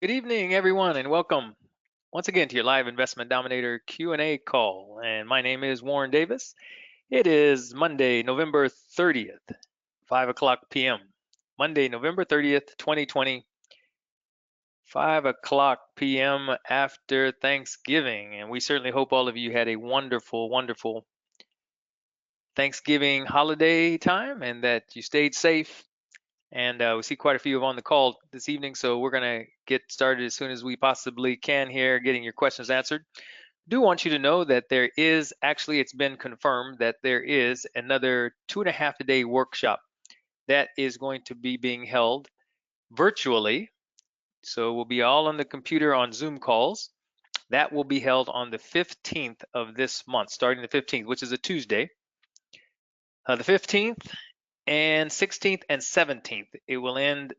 Good evening, everyone, and welcome once again to your live Investment Dominator Q&A call. And my name is Warren Davis. It is Monday, November 30th, 5 o'clock p.m. Monday, November 30th, 2020, 5 o'clock p.m. after Thanksgiving. And we certainly hope all of you had a wonderful, wonderful Thanksgiving holiday time and that you stayed safe. And we see quite a few on the call this evening, so we're going to get started as soon as we possibly can here, getting your questions answered. Do want you to know that there is actually, it's been confirmed that there is another 2.5-day workshop that is going to be being held virtually. So we'll be all on the computer on Zoom calls. That will be held on the 15th of this month, starting the 15th, which is a Tuesday. The 15th and 16th and 17th. It will end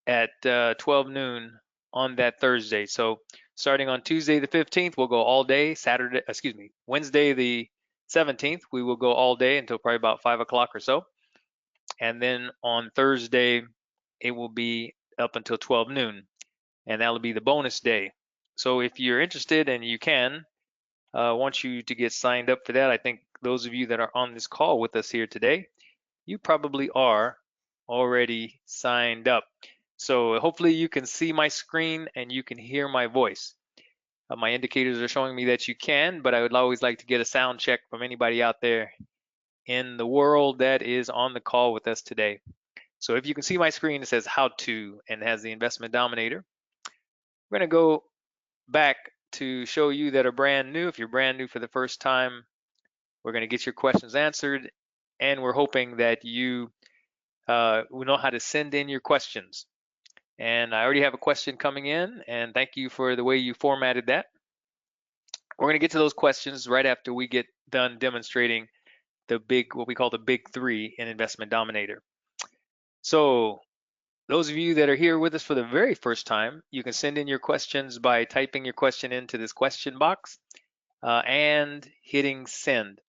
at 12 noon on that Thursday. So starting on Tuesday the 15th, we'll go all day. Wednesday the 17th, we will go all day until probably about 5 o'clock or so. And then on Thursday, it will be up until 12 noon, and that'll be the bonus day. So if you're interested and you can, I want you to get signed up for that. I think those of you that are on this call with us here today, you probably are already signed up. So hopefully you can see my screen and you can hear my voice. My indicators are showing me that you can, but I would always like to get a sound check from anybody out there in the world that is on the call with us today. So if you can see my screen, it says how to and has the Investment Dominator. We're going to go back to show you that are brand new. If you're brand new for the first time, we're going to get your questions answered, and we're hoping that you will know how to send in your questions. And I already have a question coming in, and thank you for the way you formatted that. We're going to get to those questions right after we get done demonstrating what we call the big three in Investment Dominator. So those of you that are here with us for the very first time, you can send in your questions by typing your question into this question box and hitting send.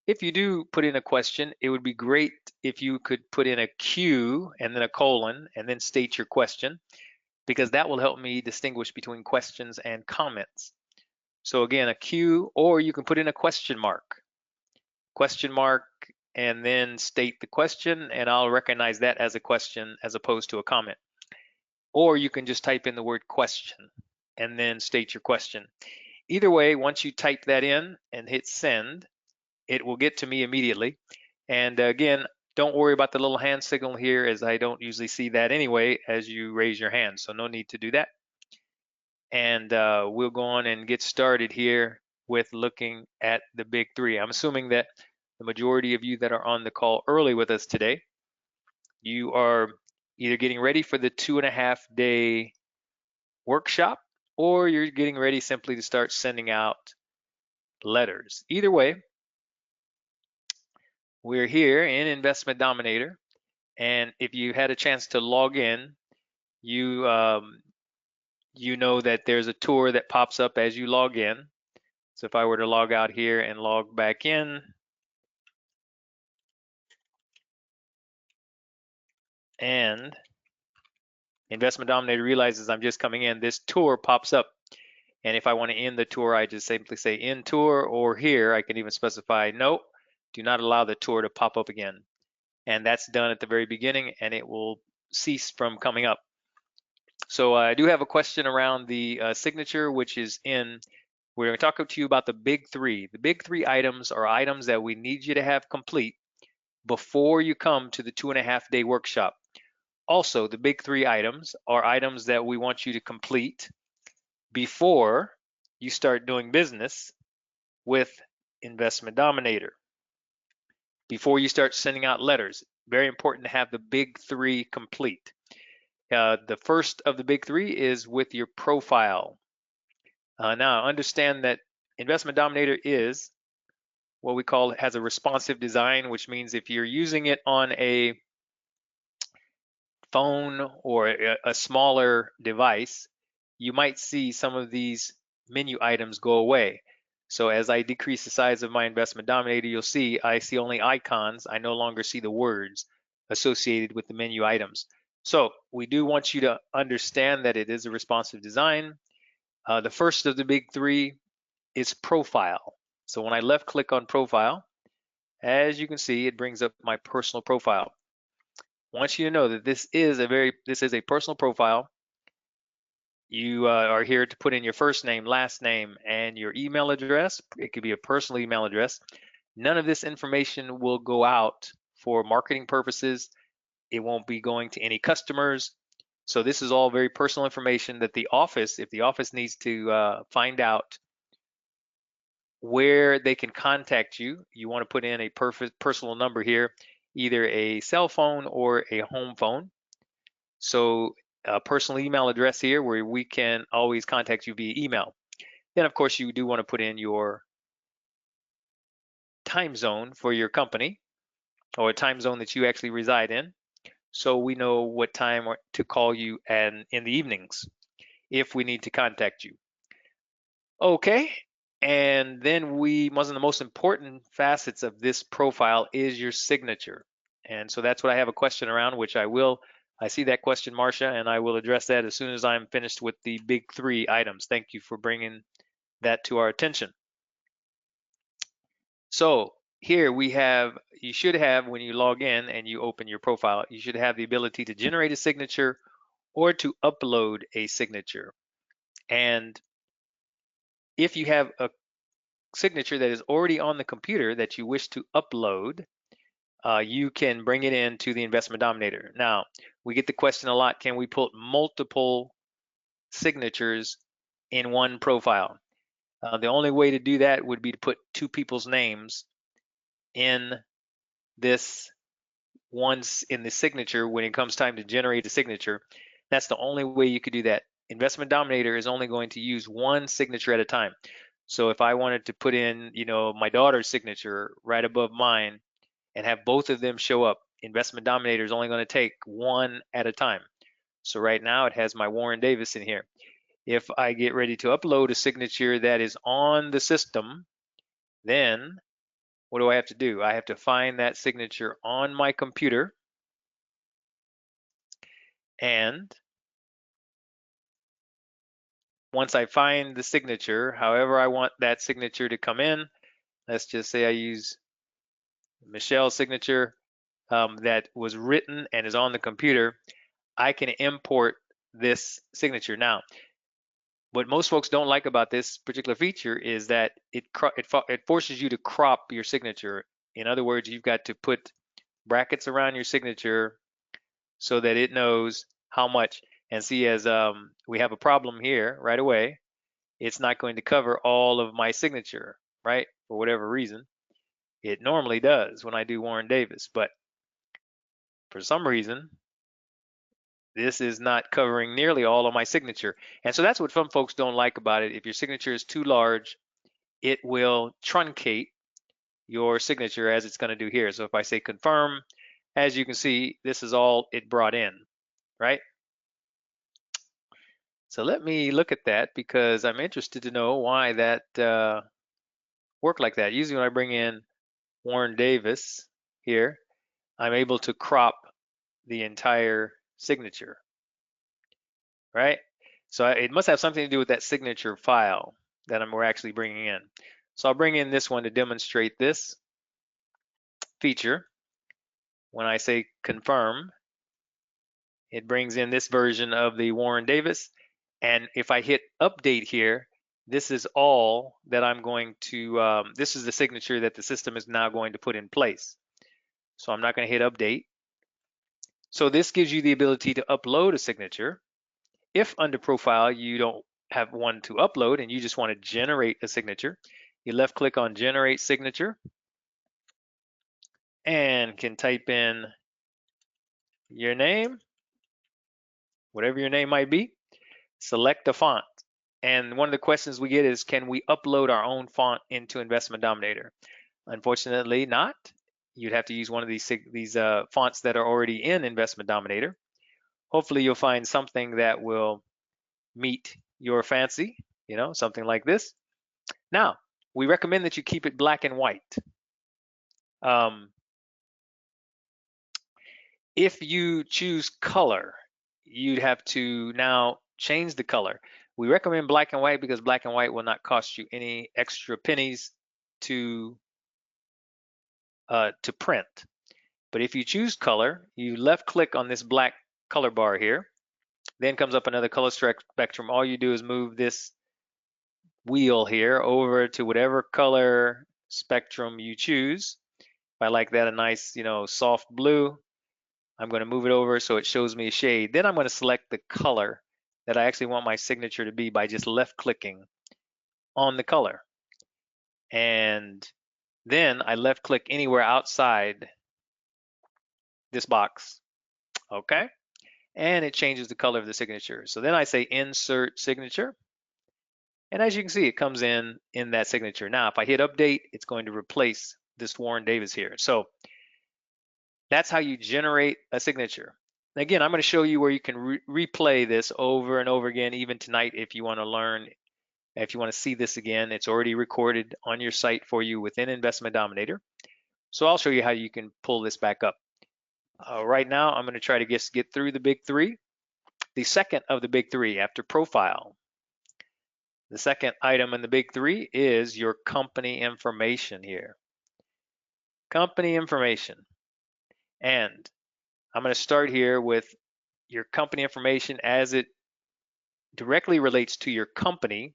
If you do put in a question, it would be great if you could put in a Q and then a colon and then state your question, because that will help me distinguish between questions and comments. So again, a Q, or you can put in a question mark, and then state the question, and I'll recognize that as a question as opposed to a comment. Or you can just type in the word question and then state your question. Either way, once you type that in and hit send, it will get to me immediately. And again, don't worry about the little hand signal here, as I don't usually see that anyway as you raise your hand, so no need to do that. And we'll go on and get started here with looking at the big three. I'm assuming that the majority of you that are on the call early with us today, you are either getting ready for the 2.5-day workshop, or you're getting ready simply to start sending out letters. Either way, we're here in Investment Dominator, and if you had a chance to log in, you know that there's a tour that pops up as you log in. So if I were to log out here and log back in, and Investment Dominator realizes I'm just coming in, this tour pops up. And if I want to end the tour, I just simply say end tour, or here I can even specify, no, do not allow the tour to pop up again. And that's done at the very beginning, and it will cease from coming up. So I do have a question around the signature, which is in, we're going to talk to you about the big three. The big three items are items that we need you to have complete before you come to the 2.5-day workshop. Also, the big three items are items that we want you to complete before you start doing business with Investment Dominator. Before you start sending out letters, very important to have the big three complete. The first of the big three is with your profile. Now, understand that Investment Dominator is what we call, has a responsive design, which means if you're using it on a phone or a smaller device, you might see some of these menu items go away. So as I decrease the size of my Investment Dominator, you'll see I see only icons. I no longer see the words associated with the menu items. So we do want you to understand that it is a responsive design. The first of the big three is profile. So when I left click on profile, as you can see, it brings up my personal profile. I want you to know that this is a personal profile. You are here to put in your first name, last name, and your email address. It could be a personal email address. None of this information will go out for marketing purposes. It won't be going to any customers. So this is all very personal information that the office, if the office needs to find out where they can contact you, you want to put in a personal number here, either a cell phone or a home phone. So a personal email address here where we can always contact you via email. Then of course you do want to put in your time zone for your company or a time zone that you actually reside in, so we know what time to call you and in the evenings if we need to contact you. Okay, and then one of the most important facets of this profile is your signature. And so that's what I have a question around, which I see that question, Marcia, and I will address that as soon as I'm finished with the big three items. Thank you for bringing that to our attention. So here you should have, when you log in and you open your profile, you should have the ability to generate a signature or to upload a signature. And if you have a signature that is already on the computer that you wish to upload, you can bring it into the Investment Dominator. Now, we get the question a lot, can we put multiple signatures in one profile? The only way to do that would be to put two people's names in this once in the signature when it comes time to generate a signature. That's the only way you could do that. Investment Dominator is only going to use one signature at a time. So if I wanted to put in, my daughter's signature right above mine and have both of them show up, Investment Dominator is only going to take one at a time. So right now it has my Warren Davis in here. If I get ready to upload a signature that is on the system, then what do I have to do? I have to find that signature on my computer, and once I find the signature, however I want that signature to come in, let's just say I use Michelle's signature that was written and is on the computer, I can import this signature. Now, what most folks don't like about this particular feature is that it forces you to crop your signature. In other words, you've got to put brackets around your signature so that it knows how much. And see, as we have a problem here right away, it's not going to cover all of my signature, right? For whatever reason. It normally does when I do Warren Davis, but for some reason, this is not covering nearly all of my signature. And so that's what some folks don't like about it. If your signature is too large, it will truncate your signature as it's going to do here. So if I say confirm, as you can see, this is all it brought in, right? So let me look at that because I'm interested to know why that worked like that. Usually when I bring in Warren Davis here, I'm able to crop the entire signature, right? So it must have something to do with that signature file that we're actually bringing in. So I'll bring in this one to demonstrate this feature. When I say confirm, it brings in this version of the Warren Davis. And if I hit update here, this is all that I'm going to, this is the signature that the system is now going to put in place. So I'm not going to hit update. So this gives you the ability to upload a signature. If under profile you don't have one to upload and you just want to generate a signature, you left click on generate signature and can type in your name, whatever your name might be, select a font. And one of the questions we get is, can we upload our own font into Investment Dominator? Unfortunately not. You'd have to use one of these fonts that are already in Investment Dominator. Hopefully you'll find something that will meet your fancy, something like this. Now, we recommend that you keep it black and white. If you choose color, you'd have to now change the color. We recommend black and white because black and white will not cost you any extra pennies to print. But if you choose color, you left click on this black color bar here. Then comes up another color spectrum. All you do is move this wheel here over to whatever color spectrum you choose. If I like that a nice, soft blue, I'm going to move it over so it shows me a shade. Then I'm going to select the color that I actually want my signature to be by just left clicking on the color. And then I left click anywhere outside this box. Okay. And it changes the color of the signature. So then I say insert signature. And as you can see, it comes in that signature. Now, if I hit update, it's going to replace this Warren Davis here. So that's how you generate a signature. Again, I'm going to show you where you can replay this over and over again, even tonight, if you want to learn, if you want to see this again. It's already recorded on your site for you within Investment Dominator. So I'll show you how you can pull this back up. Right now, I'm going to try to get through the big three. The second of the big three after profile. The second item in the big three is your company information here. Company information. And I'm going to start here with your company information as it directly relates to your company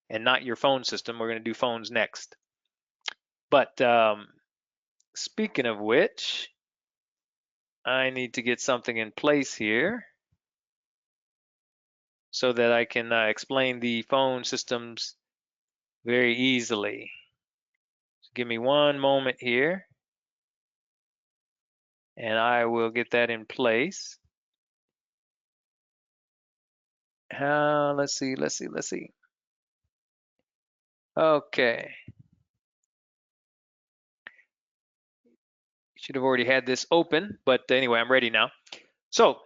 and not your phone system. We're going to do phones next. But speaking of which, I need to get something in place here so that I can explain the phone systems very easily. So give me one moment here, and I will get that in place. Let's see. Okay. Should have already had this open, but anyway, I'm ready now. So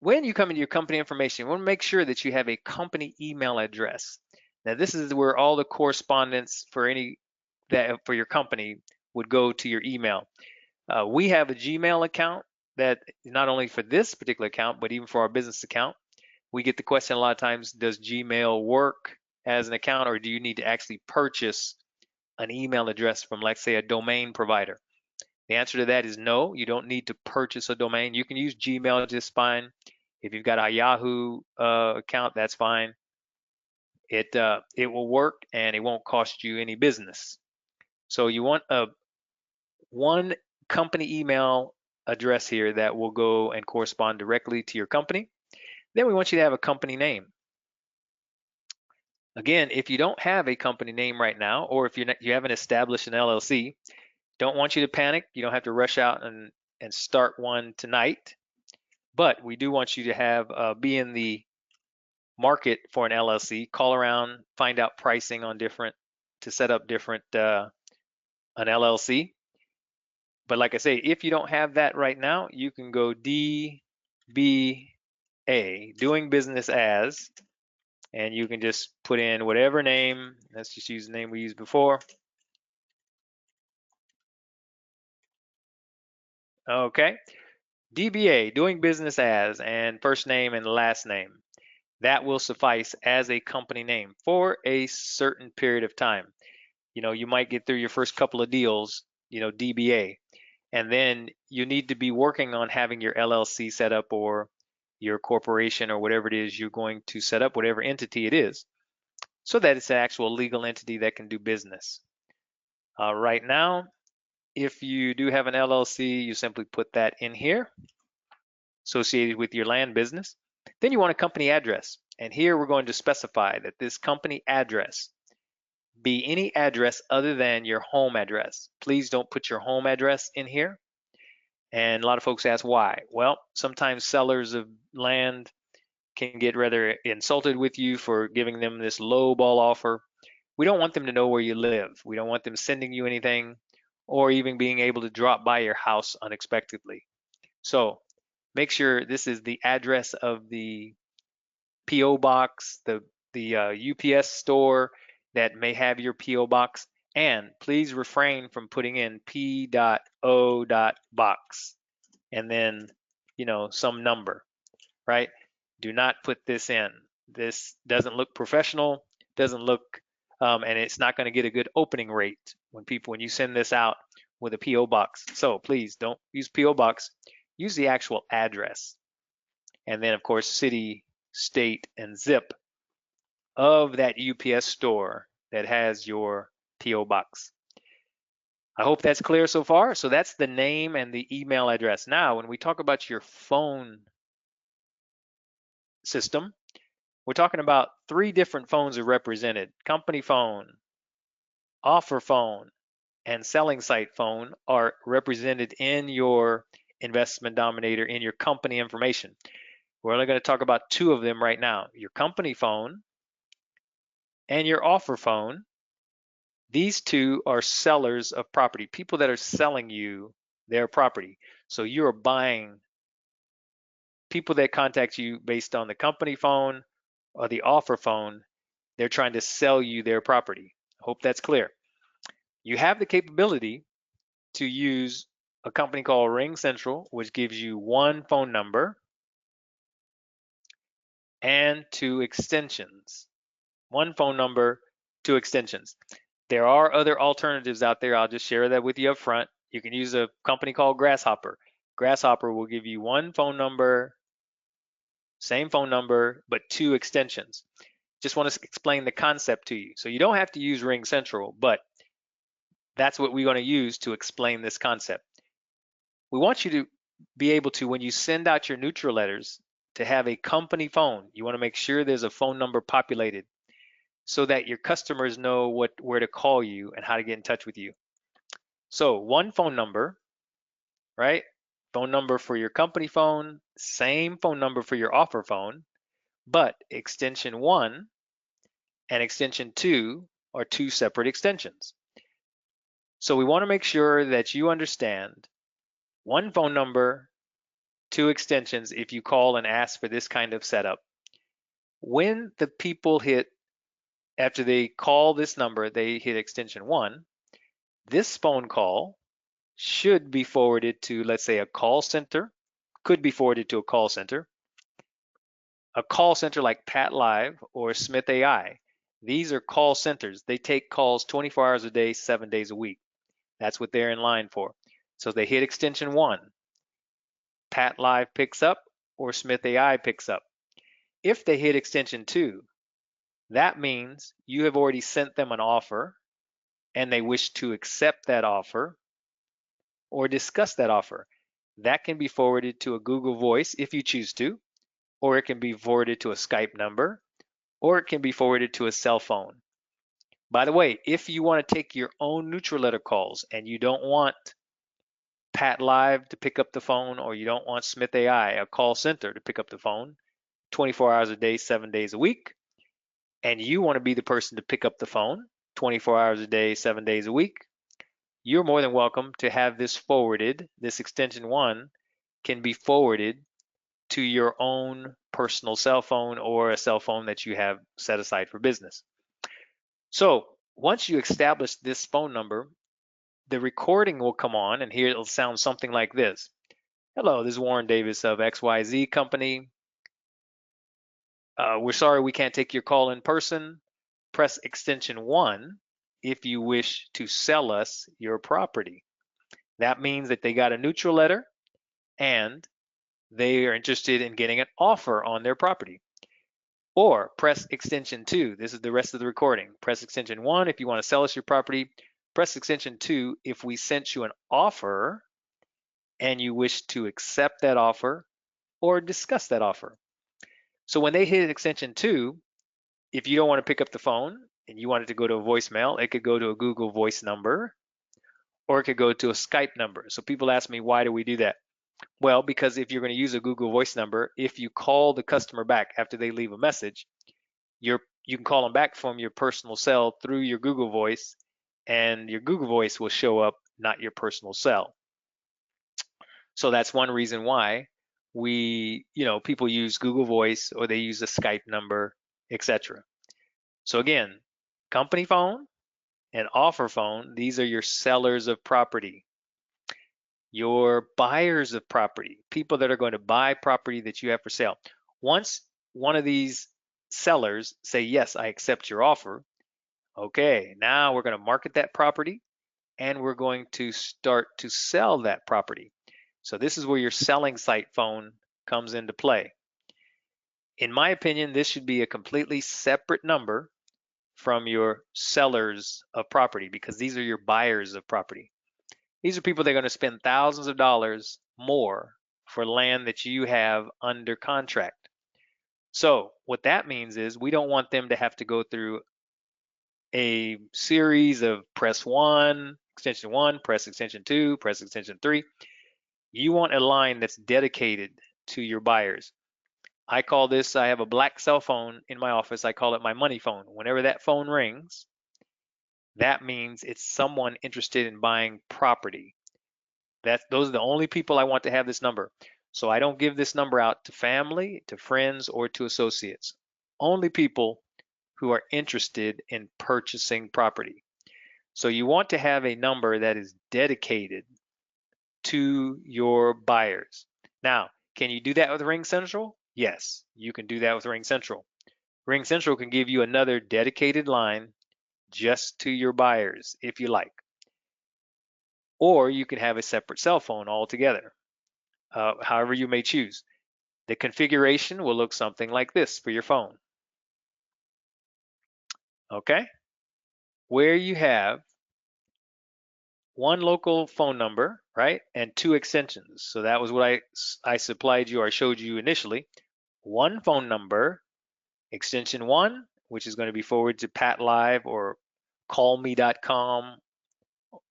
when you come into your company information, you want to make sure that you have a company email address. Now this is where all the correspondence for your company would go to your email. We have a Gmail account that not only for this particular account, but even for our business account. We get the question a lot of times, does Gmail work as an account, or do you need to actually purchase an email address from, let's say, a domain provider? The answer to that is no, you don't need to purchase a domain. You can use Gmail just fine. If you've got a Yahoo account, that's fine. It will work and it won't cost you any business. So you want one company email address here that will go and correspond directly to your company. Then we want you to have a company name. Again, if you don't have a company name right now, or if you haven't established an LLC, don't want you to panic. You don't have to rush out and start one tonight. But we do want you to have be in the market for an LLC. Call around, find out pricing on to set up an LLC. But like I say, if you don't have that right now, you can go DBA, doing business as, and you can just put in whatever name. Let's just use the name we used before. Okay, DBA, doing business as, and first name and last name. That will suffice as a company name for a certain period of time. You might get through your first couple of deals, DBA, and then you need to be working on having your LLC set up, or your corporation, or whatever it is you're going to set up, whatever entity it is, so that it's an actual legal entity that can do business. Right now, if you do have an LLC, you simply put that in here, associated with your land business. Then you want a company address. And here we're going to specify that this company address be any address other than your home address. Please don't put your home address in here. And a lot of folks ask why. Well, sometimes sellers of land can get rather insulted with you for giving them this low ball offer. We don't want them to know where you live. We don't want them sending you anything, or even being able to drop by your house unexpectedly. So make sure this is the address of the PO box, the UPS store that may have your PO box, and please refrain from putting in P.O.box and then some number, right? Do not put this in. This doesn't look professional, doesn't look, and it's not going to get a good opening rate when you send this out with a PO box. So please don't use PO box. Use the actual address, and then of course city, state, and zip of that UPS store that has your PO box. I hope that's clear so far. So that's the name and the email address. Now, when we talk about your phone system, we're talking about 3 different phones are represented. Company phone, offer phone, and selling site phone are represented in your Investment Dominator, in your company information. We're only going to talk about 2 of them right now. Your company phone and your offer phone. These 2 are sellers of property, people that are selling you their property. So you're buying, people that contact you based on the company phone or the offer phone, they're trying to sell you their property. Hope that's clear. You have the capability to use a company called Ring Central, which gives you 1 phone number and 2 extensions. 1 phone number, 2 extensions. There are other alternatives out there. I'll just share that with you up front. You can use a company called Grasshopper. Grasshopper will give you 1 phone number, same phone number, but 2 extensions. Just want to explain the concept to you. So you don't have to use Ring Central, but that's what we're going to use to explain this concept. We want you to be able to, when you send out your neutral letters, to have a company phone. You want to make sure there's a phone number populated so that your customers know where to call you and how to get in touch with you. So 1 phone number, right? Phone number for your company phone, same phone number for your offer phone, but extension 1 and extension 2 are 2 separate extensions. So we want to make sure that you understand 1 phone number, 2 extensions if you call and ask for this kind of setup. When the people after they call this number, they hit extension 1, this phone call should be forwarded to, let's say, a call center, could be forwarded to a call center like Pat Live or Smith AI. These are call centers. They take calls 24 hours a day, 7 days a week. That's what they're in line for. So they hit extension 1. Pat Live picks up or Smith AI picks up. If they hit extension 2, that means you have already sent them an offer and they wish to accept that offer or discuss that offer. That can be forwarded to a Google Voice if you choose to, or it can be forwarded to a Skype number, or it can be forwarded to a cell phone. By the way, if you want to take your own neutral letter calls and you don't want Pat Live to pick up the phone, or you don't want Smith AI, a call center, to pick up the phone 24 hours a day, 7 days a week, and you want to be the person to pick up the phone 24 hours a day, 7 days a week, you're more than welcome to have this forwarded. This extension 1 can be forwarded to your own personal cell phone or a cell phone that you have set aside for business. So once you establish this phone number, the recording will come on, and here it'll sound something like this. Hello, this is Warren Davis of XYZ Company. We're sorry we can't take your call in person. Press extension 1 if you wish to sell us your property. That means that they got a neutral letter and they are interested in getting an offer on their property. Or press extension 2. This is the rest of the recording. Press extension 1 if you want to sell us your property. Press extension 2 if we sent you an offer and you wish to accept that offer or discuss that offer. So when they hit extension 2, if you don't want to pick up the phone and you want it to go to a voicemail, it could go to a Google Voice number, or it could go to a Skype number. So people ask me, why do we do that? Well, because if you're going to use a Google Voice number, if you call the customer back after they leave a message, you can call them back from your personal cell through your Google Voice, and your Google Voice will show up, not your personal cell. So that's one reason why people use Google Voice, or they use a Skype number, etc. So again, company phone and offer phone, these are your sellers of property. your buyers of property, people that are going to buy property that you have for sale. Once one of these sellers say, yes, I accept your offer, okay, now we're going to market that property and we're going to start to sell that property. So this is where your selling site phone comes into play. In my opinion, this should be a completely separate number from your sellers of property because these are your buyers of property. These are people that are going to spend thousands of dollars more for land that you have under contract. So what that means is we don't want them to have to go through a series of press one, press extension two, press extension three. You want a line that's dedicated to your buyers. I call this, I have a black cell phone in my office. I call it my money phone. Whenever that phone rings, that means it's someone interested in buying property. Those are the only people I want to have this number. So I don't give this number out to family, to friends, or to associates. Only people who are interested in purchasing property. So you want to have a number that is dedicated to your buyers. Now, can you do that with Ring Central? Yes, you can do that with Ring Central. Ring Central can give you another dedicated line just to your buyers if you like. Or you can have a separate cell phone altogether, however you may choose. The configuration will look something like this for your phone. Okay? Where you have one local phone number, right, and two extensions. So that was what I supplied you or showed you initially. One phone number, extension one, which is going to be forwarded to Pat Live or callme.com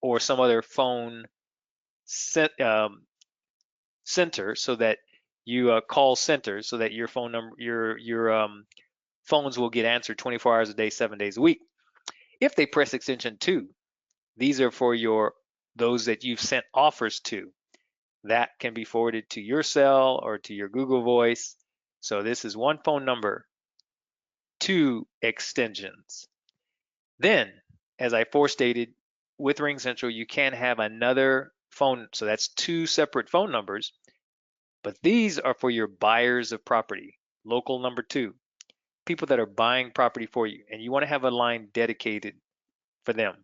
or some other phone center, so that you call center so that your phone number, your phones will get answered 24 hours a day, 7 days a week. If they press extension two, these are for those that you've sent offers to. That can be forwarded to your cell or to your Google Voice. So this is one phone number, two extensions. Then, as I forestated, with Ring Central, you can have another phone. So that's two separate phone numbers, but these are for your buyers of property. Local number two, people that are buying property for you, and you want to have a line dedicated for them.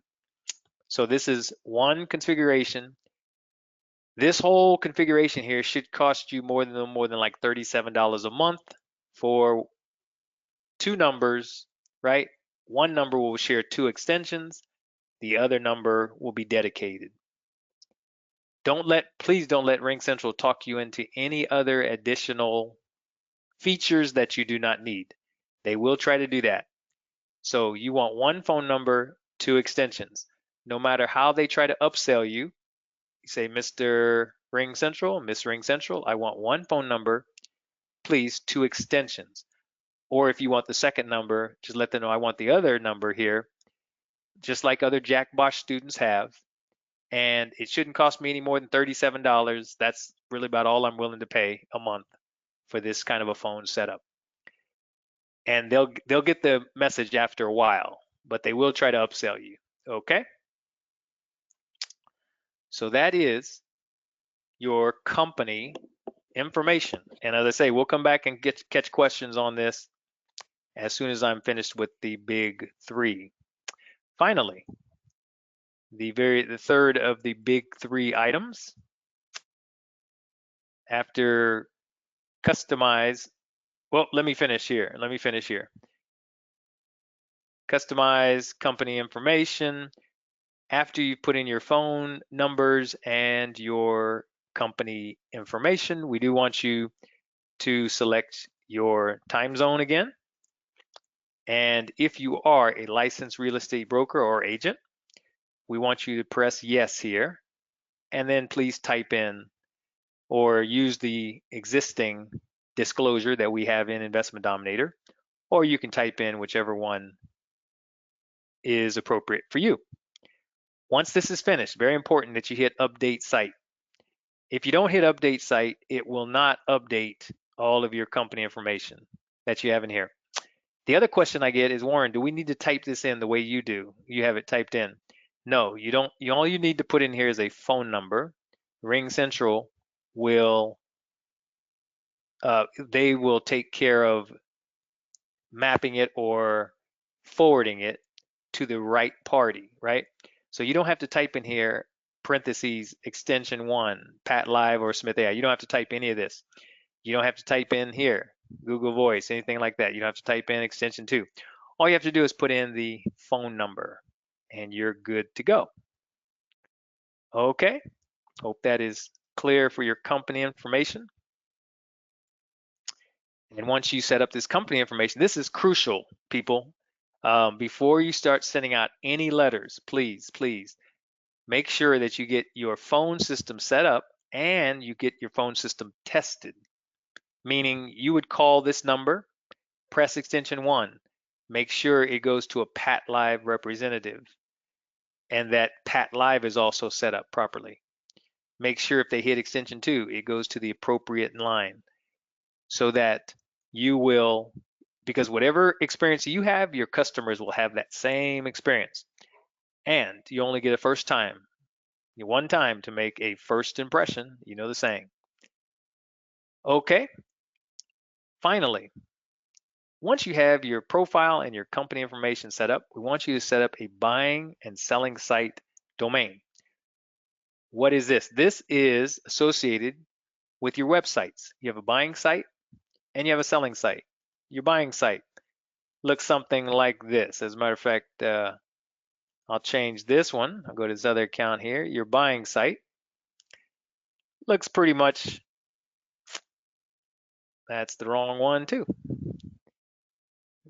So this is one configuration. This whole configuration here should cost you more than like $37 a month for two numbers, right? One number will share two extensions. The other number will be dedicated. Please don't let Ring Central talk you into any other additional features that you do not need. They will try to do that. So you want one phone number, two extensions. No matter how they try to upsell you, you say, Mr. Ring Central, Miss Ring Central, I want one phone number, please, two extensions. Or if you want the second number, just let them know I want the other number here, just like other Jack Bosch students have. And it shouldn't cost me any more than $37. That's really about all I'm willing to pay a month for this kind of a phone setup. And they'll get the message after a while, but they will try to upsell you. Okay? So that is your company information. And as I say, we'll come back and catch questions on this as soon as I'm finished with the big three. Finally, the third of the big three items, after customize, well, let me finish here. Customize company information. After you put in your phone numbers and your company information, we do want you to select your time zone again. And if you are a licensed real estate broker or agent, we want you to press yes here, and then please type in or use the existing disclosure that we have in Investment Dominator, or you can type in whichever one is appropriate for you. Once this is finished, very important that you hit update site. If you don't hit update site, it will not update all of your company information that you have in here. The other question I get is, Warren, do we need to type this in the way you do? You have it typed in. No, you don't. All you need to put in here is a phone number RingCentral will they will take care of mapping it or forwarding it to the right party, right? So you don't have to type in here parentheses extension 1, Pat Live or Smith AI. You don't have to type any of this. You don't have to type in here Google Voice, anything like that. You don't have to type in extension 2. All you have to do is put in the phone number and you're good to go. Okay, hope that is clear for your company information. And once you set up this company information, this is crucial, people. Before you start sending out any letters, please make sure that you get your phone system set up and you get your phone system tested. Meaning you would call this number, press extension 1, make sure it goes to a Pat Live representative and that Pat Live is also set up properly. Make sure if they hit extension 2, it goes to the appropriate line so that you will, because whatever experience you have, your customers will have that same experience. And you only get a first time, one time to make a first impression. You know the saying. Okay, finally, once you have your profile and your company information set up, we want you to set up a buying and selling site domain. What is this? This is associated with your websites. You have a buying site and you have a selling site. Your buying site looks something like this. As a matter of fact, I'll change this one. I'll go to this other account here. Your buying site looks pretty much, that's the wrong one too.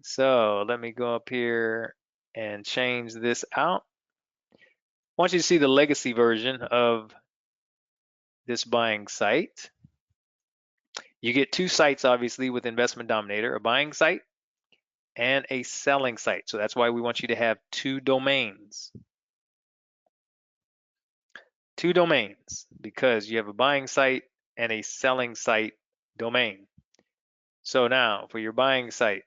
So let me go up here and change this out. I want you to see the legacy version of this buying site. You get two sites, obviously, with Investment Dominator, a buying site and a selling site. So that's why we want you to have two domains. Two domains, because you have a buying site and a selling site domain. So now for your buying site,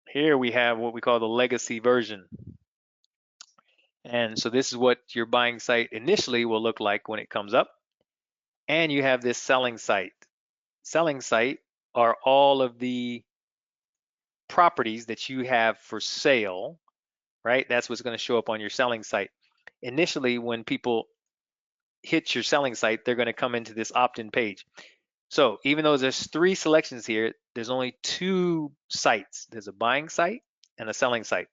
here we have what we call the legacy version. And so this is what your buying site initially will look like when it comes up. And you have this selling site. Selling site are all of the properties that you have for sale, right? That's what's going to show up on your selling site. Initially, when people hit your selling site, they're going to come into this opt-in page. So even though there's three selections here, there's only two sites. There's a buying site and a selling site.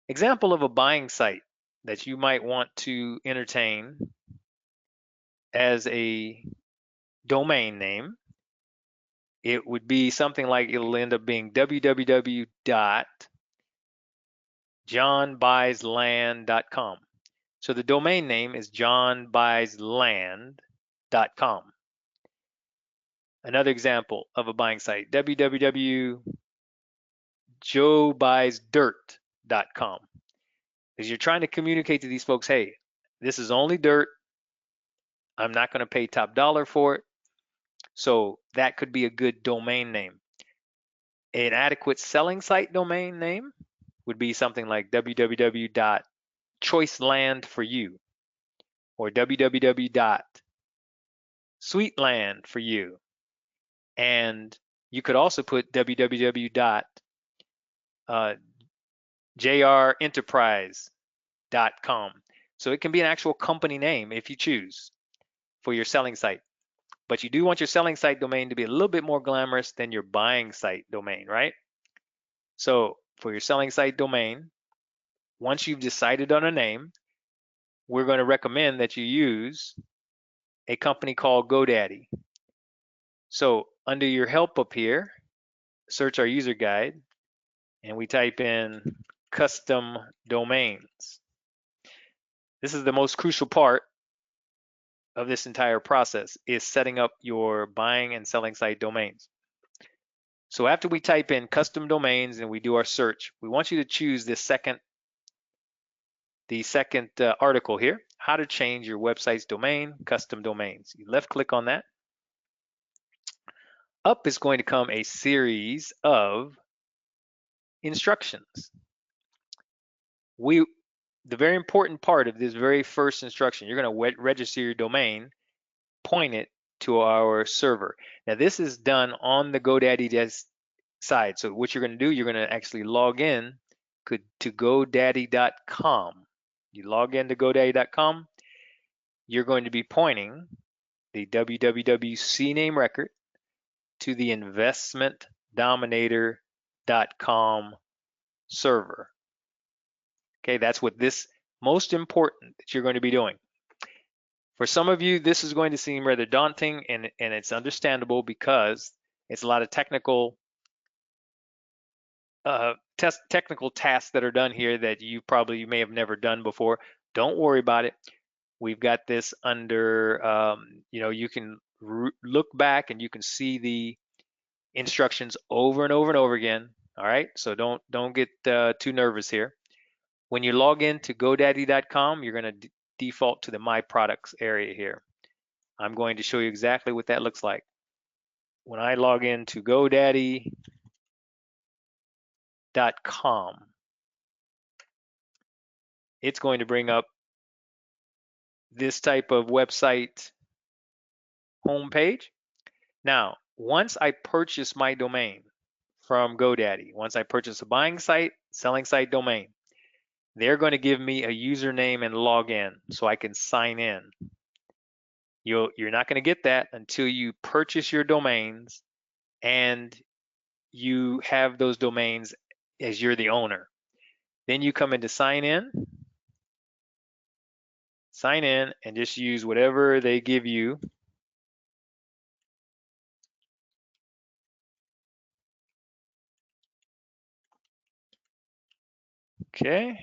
Example of a buying site that you might want to entertain as a domain name, it would be something like, it'll end up being www.johnbuysland.com. So the domain name is johnbuysland.com. Another example of a buying site, www.joebuysdirt.com. Because you're trying to communicate to these folks, hey, this is only dirt. I'm not going to pay top dollar for it. So that could be a good domain name. An adequate selling site domain name would be something like www.choicelandforyou or www.sweetlandforyou. And you could also put www.jrenterprise.com. So it can be an actual company name if you choose for your selling site. But you do want your selling site domain to be a little bit more glamorous than your buying site domain, right? So for your selling site domain, once you've decided on a name, we're going to recommend that you use a company called GoDaddy. So under your help up here, search our user guide, and we type in custom domains. This is the most crucial part of this entire process, is setting up your buying and selling site domains. So after we type in custom domains and we do our search, we want you to choose the second article here, how to change your website's domain, custom domains. You left click on that. Up is going to come a series of instructions. The very important part of this very first instruction, you're going to register your domain, point it to our server. Now this is done on the GoDaddy side. So what you're going to do, you're going to actually log in to GoDaddy.com. You log into GoDaddy.com, you're going to be pointing the www CNAME record to the investmentdominator.com server. Okay, that's what this most important that you're going to be doing. For some of you, this is going to seem rather daunting, and it's understandable because it's a lot of technical tasks that are done here that you may have never done before. Don't worry about it. We've got this under, you can look back and you can see the instructions over and over and over again. All right, so don't get too nervous here. When you log in to GoDaddy.com, you're going to default to the My Products area here. I'm going to show you exactly what that looks like. When I log in to GoDaddy.com, it's going to bring up this type of website homepage. Now, once I purchase my domain from GoDaddy, once I purchase a buying site, selling site domain, they're going to give me a username and login so I can sign in. You're not going to get that until you purchase your domains and you have those domains as you're the owner. Then you come into sign in, and just use whatever they give you. Okay.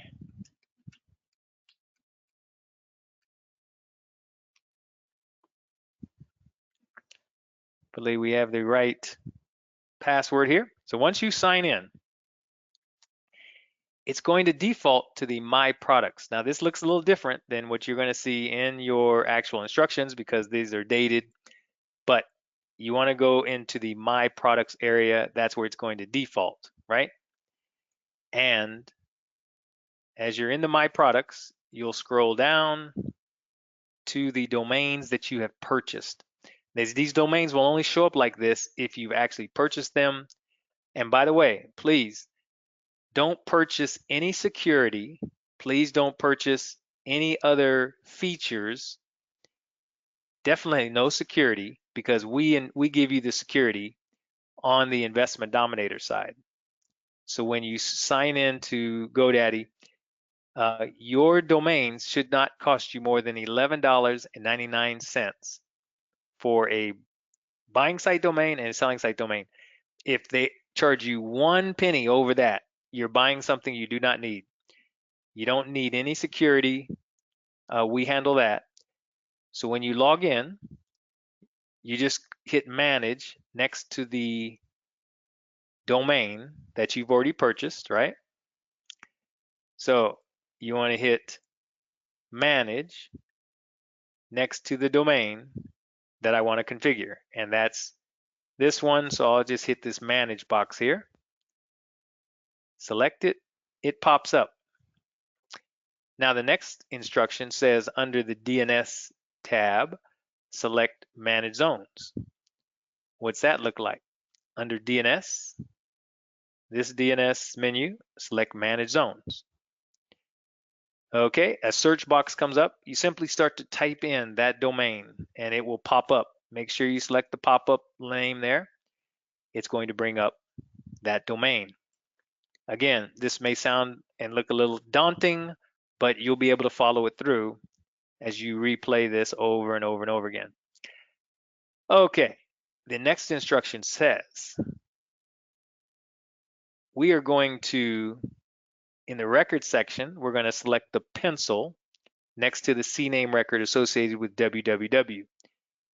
Believe we have the right password here. So once you sign in, it's going to default to the My Products. Now this looks a little different than what you're going to see in your actual instructions because these are dated, but you want to go into the My Products area. That's where it's going to default, right? And as you're in the My Products, you'll scroll down to the domains that you have purchased. These domains will only show up like this if you've actually purchased them. And by the way, please don't purchase any security. Please don't purchase any other features. Definitely no security because we give you the security on the Investment Dominator side. So when you sign in to GoDaddy, your domains should not cost you more than $11.99 for a buying site domain and a selling site domain. If they charge you 1 penny over that, you're buying something you do not need. You don't need any security. We handle that. So when you log in, you just hit manage next to the domain that you've already purchased, right? So you want to hit manage next to the domain that I want to configure, and that's this one. So I'll just hit this manage box here, select it, it pops up. Now the next instruction says under the DNS tab, select manage zones. What's that look like? Under DNS, this DNS menu, select manage zones. Okay, a search box comes up. You simply start to type in that domain and it will pop up. Make sure you select the pop-up name there. It's going to bring up that domain. Again, this may sound and look a little daunting, but you'll be able to follow it through as you replay this over and over and over again. Okay, the next instruction says we are going to, in the record section, we're going to select the pencil next to the CNAME record associated with www.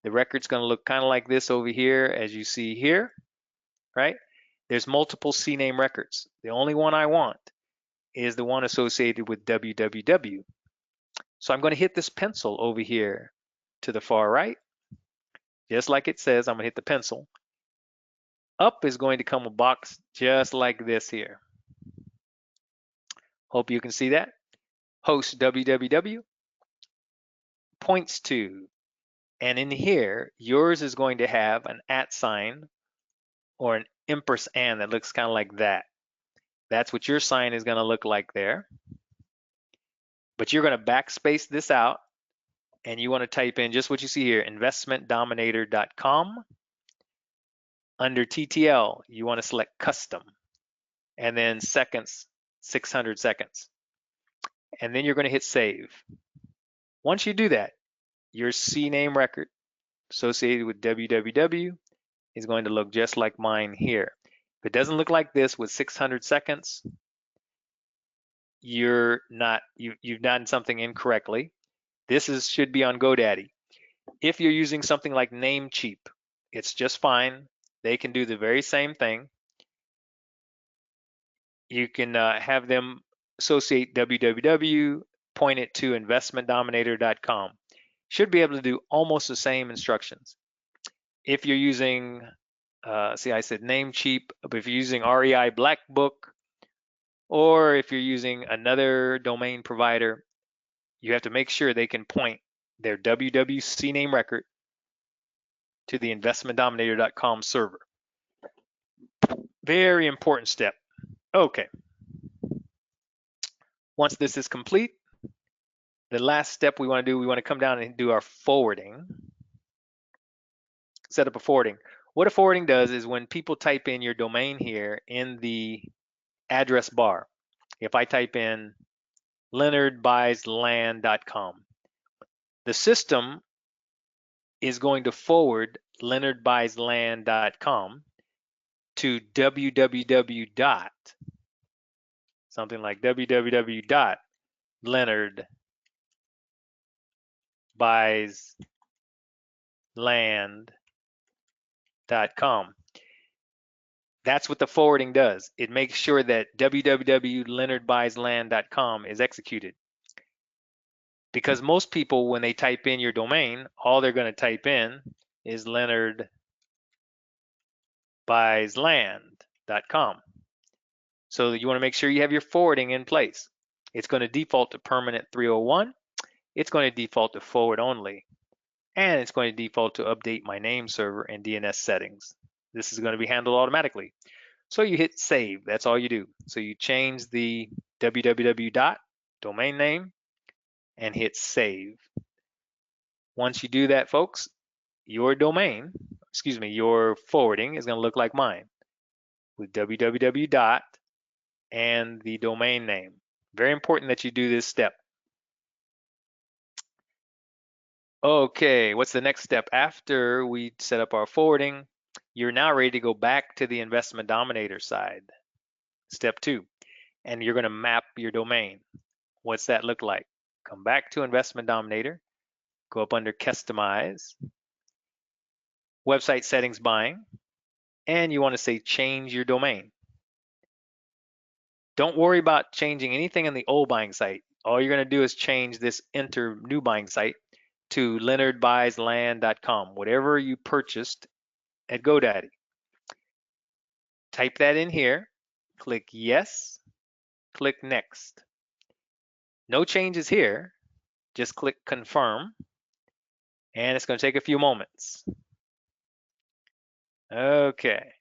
The record's going to look kind of like this over here, as you see here, right? There's multiple CNAME records. The only one I want is the one associated with www. So I'm going to hit this pencil over here to the far right. Just like it says, I'm going to hit the pencil. Up is going to come a box just like this here. Hope you can see that. Host www points to And in here, yours is going to have an @ sign or an ampersand that looks kind of like that. That's what your sign is going to look like there. But you're going to backspace this out, and you want to type in just what you see here, investmentdominator.com. Under TTL, you want to select custom, and then seconds, 600 seconds. And then you're going to hit save. Once you do that, your CNAME record associated with www is going to look just like mine here. If it doesn't look like this with 600 seconds, you've done something incorrectly. This should be on GoDaddy. If you're using something like Namecheap, it's just fine. They can do the very same thing. You can have them associate www, point it to investmentdominator.com. Should be able to do almost the same instructions. If you're using, see, I said Namecheap, but if you're using REI Black Book, or if you're using another domain provider, you have to make sure they can point their www name record to the investmentdominator.com server. Very important step. Okay. Once this is complete, the last step we want to do, we want to come down and do our forwarding. Set up a forwarding. What a forwarding does is when people type in your domain here in the address bar, if I type in leonardbuysland.com, the system is going to forward leonardbuysland.com to www. Something like www.leonardbuysland.com. That's what the forwarding does. It makes sure that www.leonardbuysland.com is executed. Because most people, when they type in your domain, all they're going to type in is leonardbuysland.com. So you want to make sure you have your forwarding in place. It's going to default to permanent 301. It's going to default to forward only. And it's going to default to update my name server and DNS settings. This is going to be handled automatically. So you hit save. That's all you do. So you change the www domain name and hit save. Once you do that, folks, your domain, your forwarding is going to look like mine with www and the domain name. Very important that you do this step. Okay, what's the next step? After we set up our forwarding, you're now ready to go back to the Investment Dominator side. Step 2, and you're going to map your domain. What's that look like? Come back to Investment Dominator, go up under Customize, Website Settings Buying, and you want to say Change Your Domain. Don't worry about changing anything in the old buying site. All you're going to do is change this Enter New Buying Site to leonardbuysland.com, whatever you purchased at GoDaddy. Type that in here, click Yes, click Next. No changes here, just click Confirm, and it's going to take a few moments. Okay.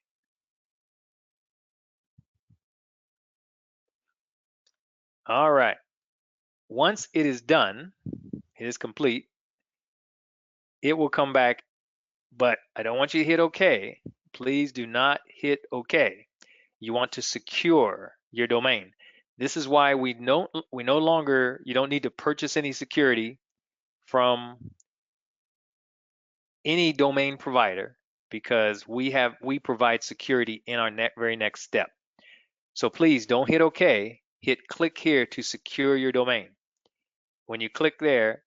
All right. Once it is done, it is complete, it will come back, but I don't want you to hit OK. Please do not hit OK. You want to secure your domain. This is why we no longer, you don't need to purchase any security from any domain provider because we provide security in our very next step. So please don't hit OK, hit click here to secure your domain. When you click there,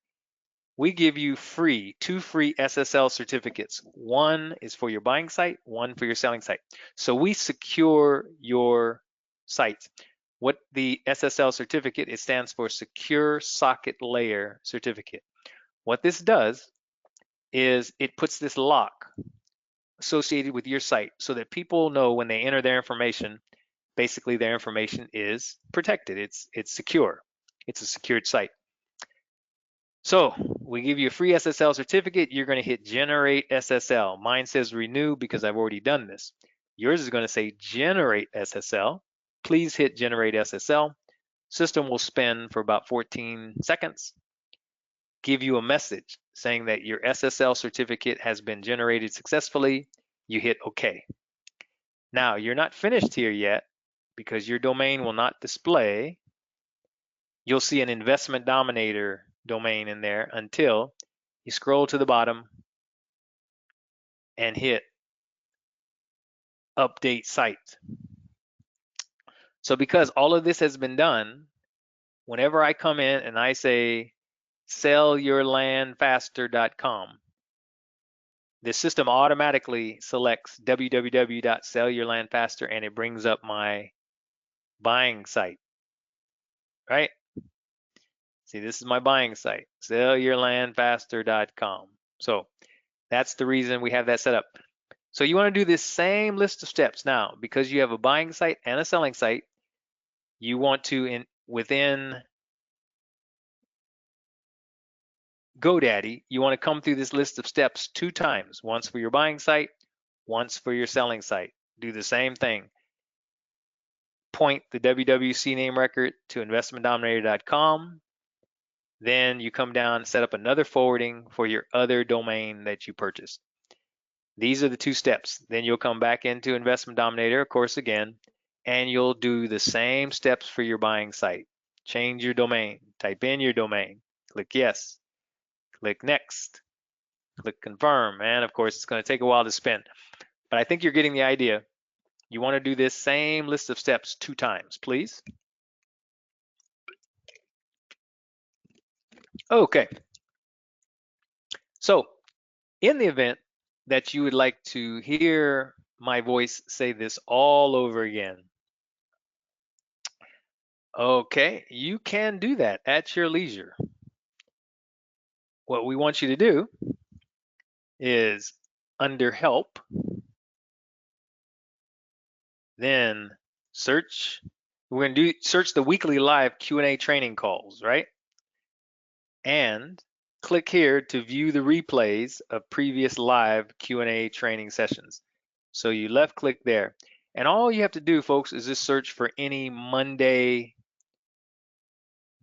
we give you two free SSL certificates. One is for your buying site, one for your selling site. So we secure your sites. What the SSL certificate, it stands for Secure Socket Layer Certificate. What this does is it puts this lock associated with your site so that people know when they enter their information, basically their information is protected. It's secure. It's a secured site. So we give you a free SSL certificate. You're going to hit generate SSL. Mine says renew because I've already done this. Yours is going to say generate SSL. Please hit generate SSL. System will spin for about 14 seconds. Give you a message saying that your SSL certificate has been generated successfully. You hit OK. Now, you're not finished here yet because your domain will not display. You'll see an Investment Dominator domain in there until you scroll to the bottom and hit update site. So because all of this has been done, whenever I come in and I say sellyourlandfaster.com, the system automatically selects www.sellyourlandfaster and it brings up my buying site, right? See, this is my buying site, sellyourlandfaster.com. So that's the reason we have that set up. So you want to do this same list of steps now because you have a buying site and a selling site. You want to, within GoDaddy, you want to come through this list of steps 2 times, once for your buying site, once for your selling site. Do the same thing. Point the WWC name record to investmentdominator.com. Then you come down and set up another forwarding for your other domain that you purchased. These are the 2 steps. Then you'll come back into Investment Dominator, of course, again, and you'll do the same steps for your buying site. Change your domain, type in your domain, click yes, click next, click confirm, and of course it's going to take a while to spin. But I think you're getting the idea. You want to do this same list of steps 2 times, please. Okay. So in the event that you would like to hear my voice say this all over again, okay, you can do that at your leisure. What we want you to do is under help, then search. We're going to search the weekly live Q&A training calls, right? And click here to view the replays of previous live Q&A training sessions. So you left click there. And all you have to do, folks, is just search for any Monday,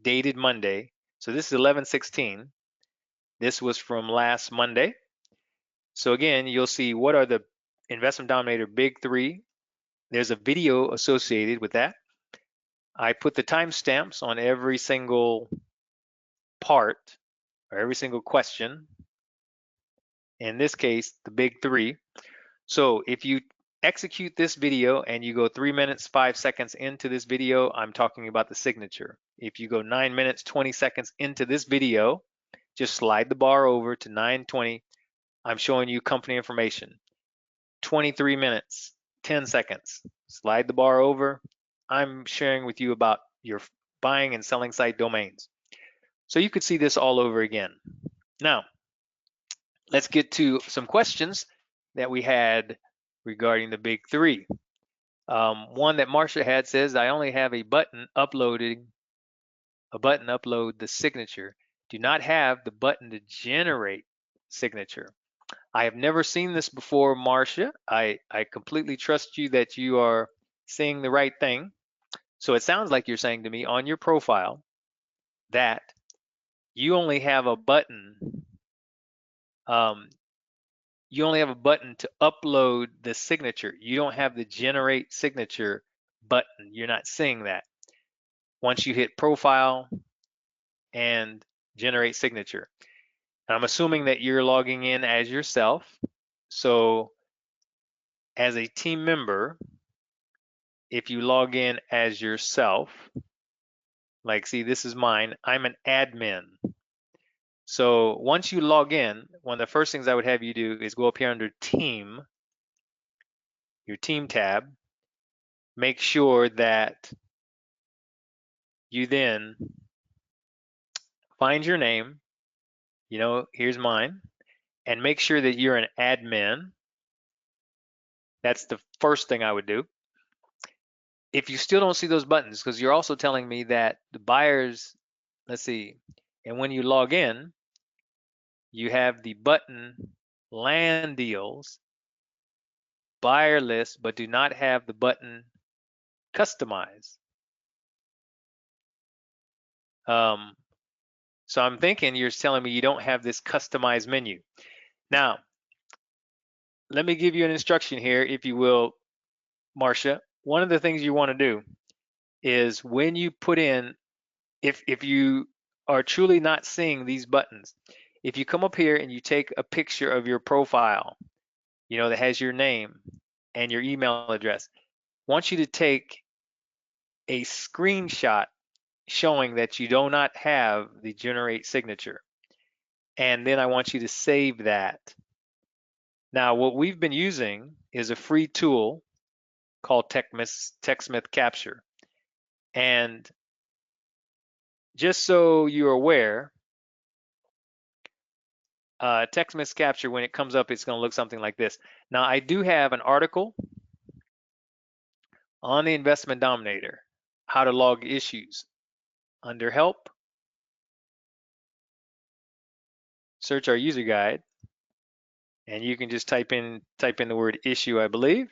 dated Monday. So this is 11/16. This was from last Monday. So again, you'll see what are the Investment Dominator Big 3. There's a video associated with that. I put the timestamps on every single part or every single question. In this case, the Big 3. So if you execute this video and you go 3 minutes, 5 seconds into this video, I'm talking about the signature. If you go 9 minutes, 20 seconds into this video, just slide the bar over to 9:20. I'm showing you company information. 23 minutes, 10 seconds, slide the bar over. I'm sharing with you about your buying and selling site domains. So you could see this all over again. Now, let's get to some questions that we had regarding the Big 3. One that Marcia had says, I only have a button upload the signature. Do not have the button to generate signature. I have never seen this before, Marcia. I completely trust you that you are seeing the right thing. So it sounds like you're saying to me on your profile that you only have a button. You only have a button to upload the signature. You don't have the generate signature button. You're not seeing that. Once you hit profile and generate signature. And I'm assuming that you're logging in as yourself. So as a team member, if you log in as yourself, like see, this is mine, I'm an admin. So once you log in, one of the first things I would have you do is go up here under team, your team tab, make sure that you then find your name, here's mine, and make sure that you're an admin. That's the first thing I would do. If you still don't see those buttons, because you're also telling me that the buyers, let's see, And when you log in, you have the button land deals, buyer list, but do not have the button customize. So I'm thinking you're telling me you don't have this customized menu. Now, let me give you an instruction here, if you will, Marcia. One of the things you want to do is when you put in, if you are truly not seeing these buttons, if you come up here and you take a picture of your profile, that has your name and your email address, I want you to take a screenshot showing that you do not have the generate signature. And then I want you to save that. Now, what we've been using is a free tool called TechSmith Capture. And just so you're aware, TechSmith Capture, when it comes up, it's going to look something like this. Now, I do have an article on the Investment Dominator, how to log issues. Under Help, search our user guide, and you can just type in the word issue, I believe.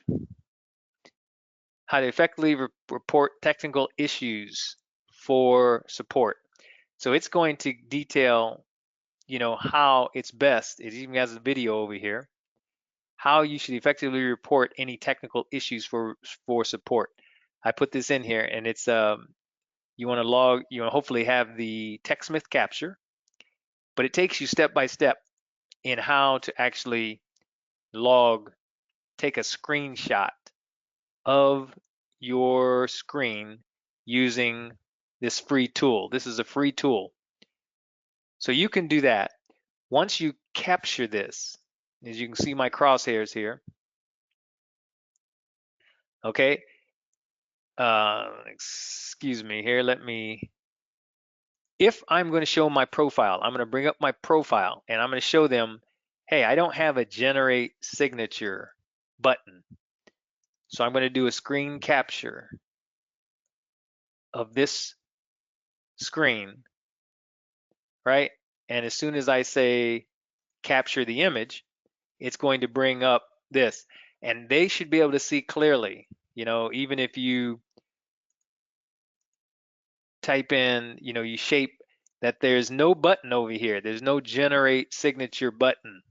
How to effectively report technical issues for support. So it's going to detail, how it's best. It even has a video over here. How you should effectively report any technical issues for support. I put this in here, and it's you want to log, hopefully have the TechSmith Capture, but it takes you step by step in how to actually take a screenshot of your screen using this free tool. This is a free tool. So you can do that. Once you capture this, as you can see my crosshairs here, okay, excuse me here, if I'm going to show my profile, I'm going to bring up my profile and I'm going to show them, hey, I don't have a generate signature button. So I'm going to do a screen capture of this screen, right? And as soon as I say capture the image, it's going to bring up this. And they should be able to see clearly, even if you type in, you shape that there's no button over here. There's no generate signature button.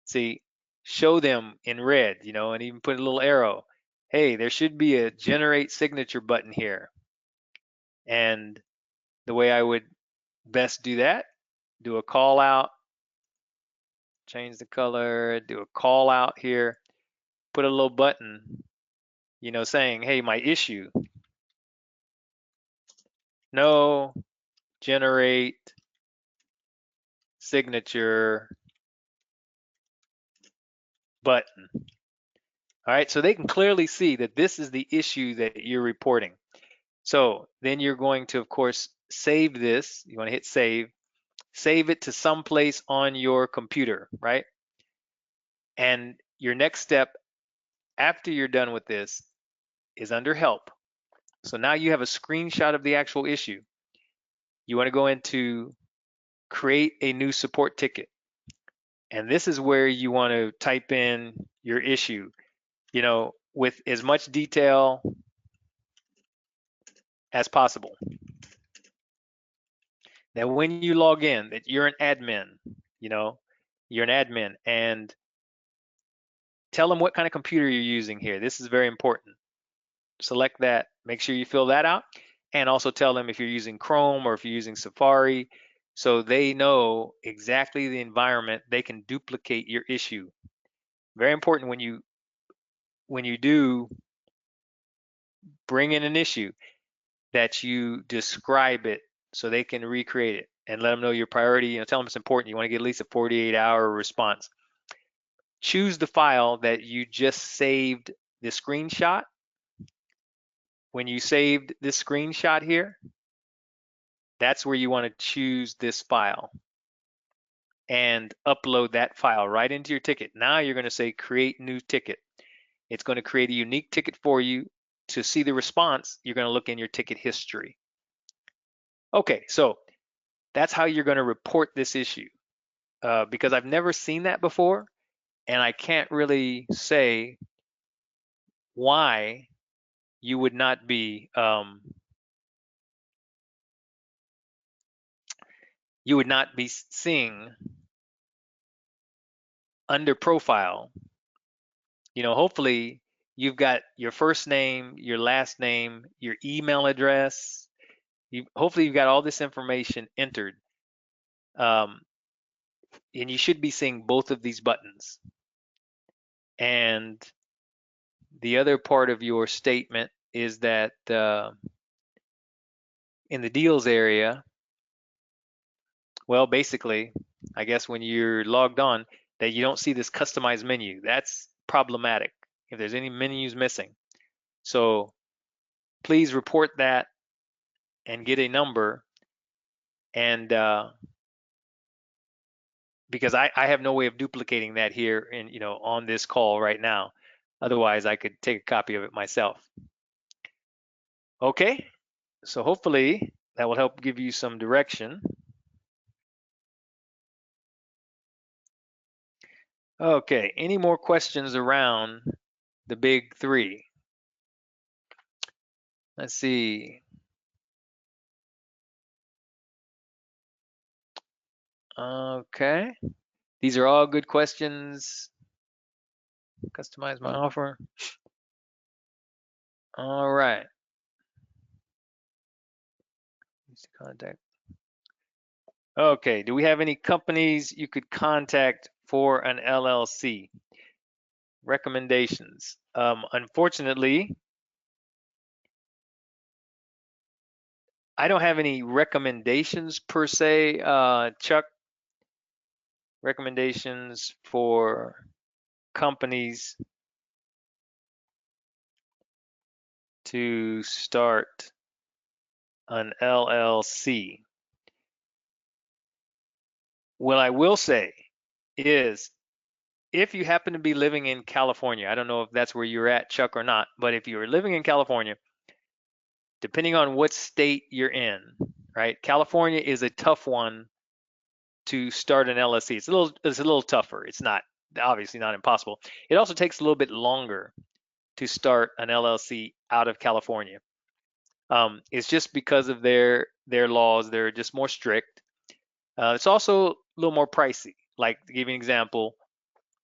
See, show them in red, and even put a little arrow. Hey, there should be a generate signature button here. And the way I would best do that, do a call out, change the color, do a call out here, put a little button, saying, hey, my issue, no generate signature button. All right, so they can clearly see that this is the issue that you're reporting. So then you're going to, of course, save this. You want to hit save it to someplace on your computer, right? And your next step after you're done with this is under help. So now you have a screenshot of the actual issue. You want to go into create a new support ticket. And this is where you want to type in your issue, with as much detail as possible. That when you log in, that you're an admin, you're an admin, and tell them what kind of computer you're using here. This is very important. Select that, make sure you fill that out, and also tell them if you're using Chrome or if you're using Safari, so they know exactly the environment. They can duplicate your issue. Very important when you do bring in an issue that you describe it so they can recreate it and let them know your priority. Tell them it's important. You want to get at least a 48-hour response. Choose the file that you just saved the screenshot. When you saved this screenshot here, that's where you want to choose this file and upload that file right into your ticket. Now you're going to say create new ticket. It's going to create a unique ticket for you. To see the response, you're going to look in your ticket history. Okay, so That's how you're going to report this issue, because I've never seen that before, and I can't really say why you would not be seeing under profile. Hopefully you've got your first name, your last name, your email address. Hopefully you've got all this information entered, um, and you should be seeing both of these buttons. And the other part of your statement is that in the deals area, well, basically, I guess when you're logged on, that you don't see this customized menu. That's problematic if there's any menus missing. So please report that and get a number. And because I have no way of duplicating that here in, on this call right now. Otherwise, I could take a copy of it myself. Okay, so hopefully that will help give you some direction. Okay, any more questions around the big three? Let's see. Okay, these are all good questions. Customize my offer. All right. Contact. Okay, do we have any companies you could contact for an LLC? Recommendations. Unfortunately, I don't have any recommendations per se, Chuck. Recommendations for companies to start an LLC. What I will say is if you happen to be living in California, I don't know if that's where you're at, Chuck, or not, but if you're living in California, depending on what state you're in, right? California is a tough one to start an LLC. It's a little tougher. It's not obviously not impossible. It also takes a little bit longer to start an LLC out of California. It's just because of their laws. They're just more strict. It's also a little more pricey. Like to give you an example,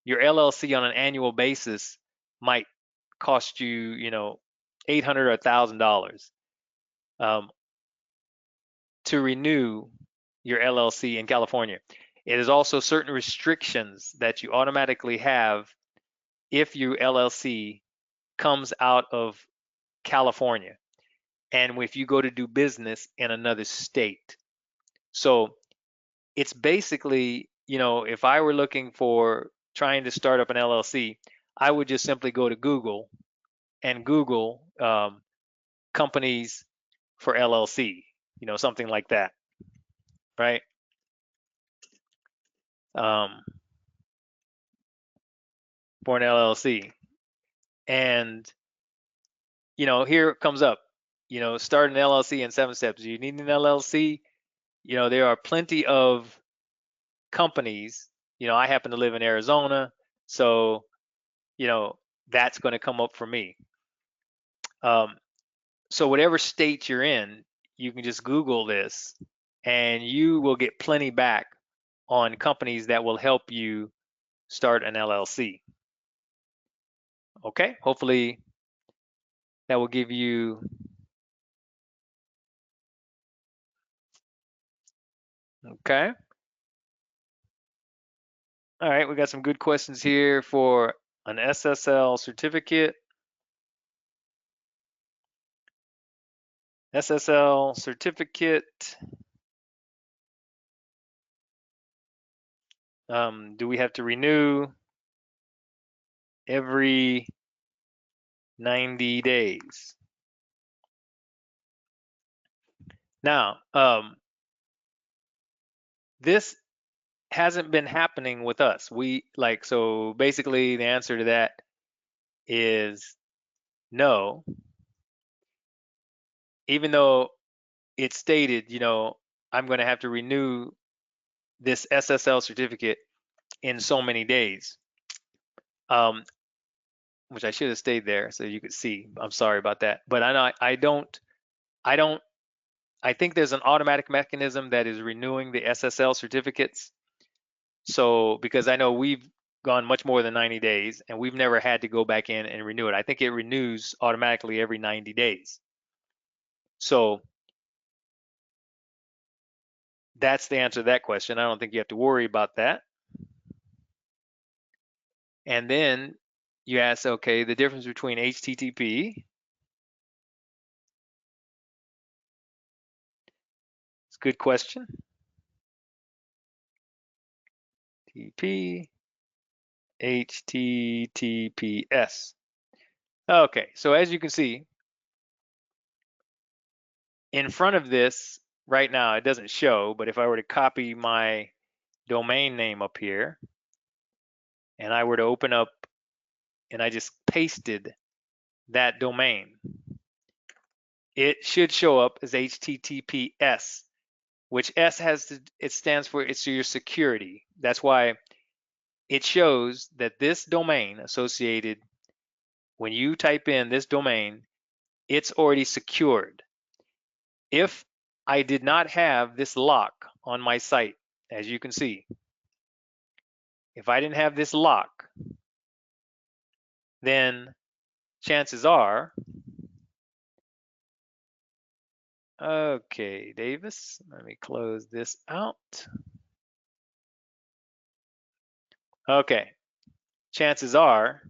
your LLC on an annual basis might cost you, $800 or $1,000 to renew your LLC in California. It is also certain restrictions that you automatically have if your LLC comes out of California and if you go to do business in another state. So it's basically, if I were looking for trying to start up an LLC, I would just simply go to Google and Google companies for LLC, something like that, right? Um, for an LLC. And, here it comes up, start an LLC in 7 steps. You need an LLC. There are plenty of companies. I happen to live in Arizona, so, you know, that's going to come up for me. So whatever state you're in, you can just Google this and you will get plenty back on companies that will help you start an LLC. Okay, hopefully that will give you. Okay. All right, we got some good questions here for an SSL certificate. SSL certificate. Do we have to renew every 90 days? Now, this hasn't been happening with us. So basically the answer to that is no, even though it's stated, I'm going to have to renew this SSL certificate in so many days, which I should have stayed there so you could see. I'm sorry about that. But I don't, I think there's an automatic mechanism that is renewing the SSL certificates. So, because I know we've gone much more than 90 days and we've never had to go back in and renew it. I think it renews automatically every 90 days. So that's the answer to that question. I don't think you have to worry about that. And then you ask, okay, the difference between HTTP, it's a good question. TP, HTTPS. Okay, so as you can see, in front of this right now, it doesn't show, but if I were to copy my domain name up here and I were to open up and I just pasted that domain, it should show up as HTTPS, which S it stands for, it's your security. That's why it shows that this domain associated, when you type in this domain, it's already secured. If I did not have this lock on my site, as you can see, if I didn't have this lock, then chances are, okay, Davis, let me close this out. Okay, chances are,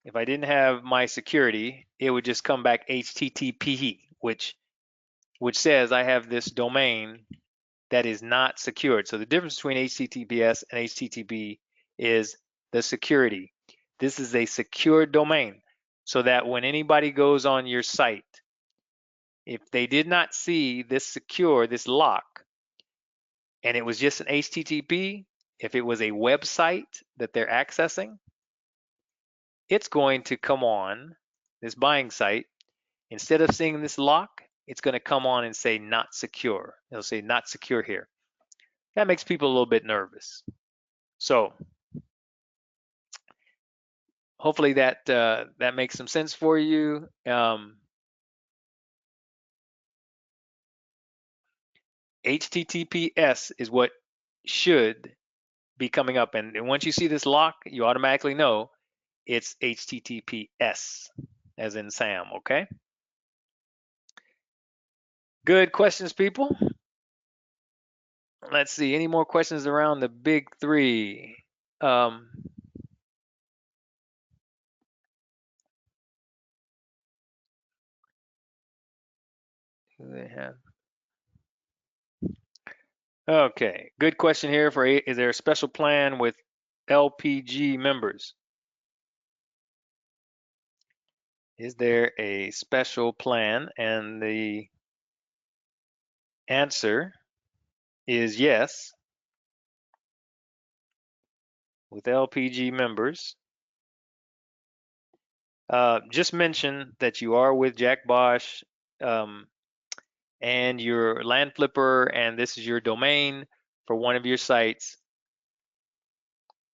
if I didn't have my security, it would just come back HTTP, which says I have this domain that is not secured. So the difference between HTTPS and HTTP is the security. This is a secure domain, so that when anybody goes on your site, if they did not see this lock, and it was just an HTTP, if it was a website that they're accessing, it's going to come on this buying site. Instead of seeing this lock, it's going to come on and say not secure. It'll say not secure here. That makes people a little bit nervous. So hopefully that makes some sense for you. HTTPS is what should be coming up, and once you see this lock, you automatically know it's HTTPS, as in Sam. Okay. Good questions, people. Let's see. Any more questions around the big three? Um, who they have? Okay, good question here for is there a special plan with LPG members? Is there a special plan? And the answer is yes. With LPG members, just mention that you are with Jack Bosch, and your land flipper, and this is your domain for one of your sites,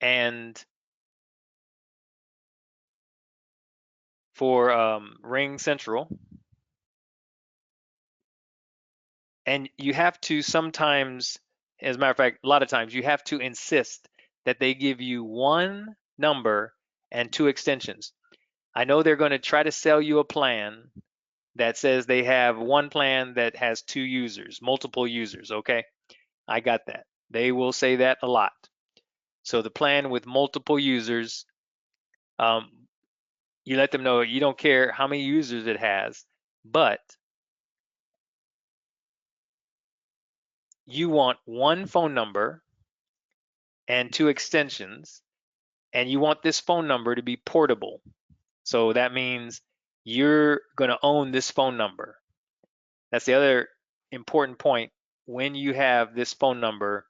and for Ring Central. And you have to sometimes, as a matter of fact, a lot of times you have to insist that they give you one number and two extensions. I know they're going to try to sell you a plan that says they have one plan that has two users, multiple users. Okay, I got that. They will say that a lot. So the plan with multiple users, you let them know you don't care how many users it has, but you want one phone number and two extensions, and you want this phone number to be portable. So that means you're going to own this phone number. That's the other important point when you have this phone number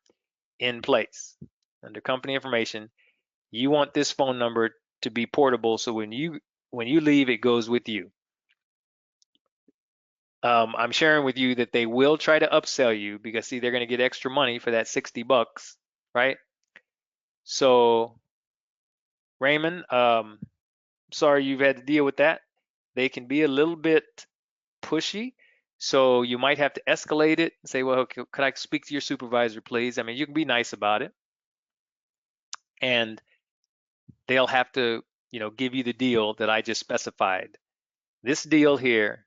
in place. Under company information, you want this phone number to be portable, so when you leave, it goes with you. I'm sharing with you that they will try to upsell you because see, they're going to get extra money for that 60 bucks, right? So, Raymond, sorry you've had to deal with that. They can be a little bit pushy, so you might have to escalate it and say, well, could I speak to your supervisor, please? I mean, you can be nice about it, and they'll have to, give you the deal that I just specified. This deal here,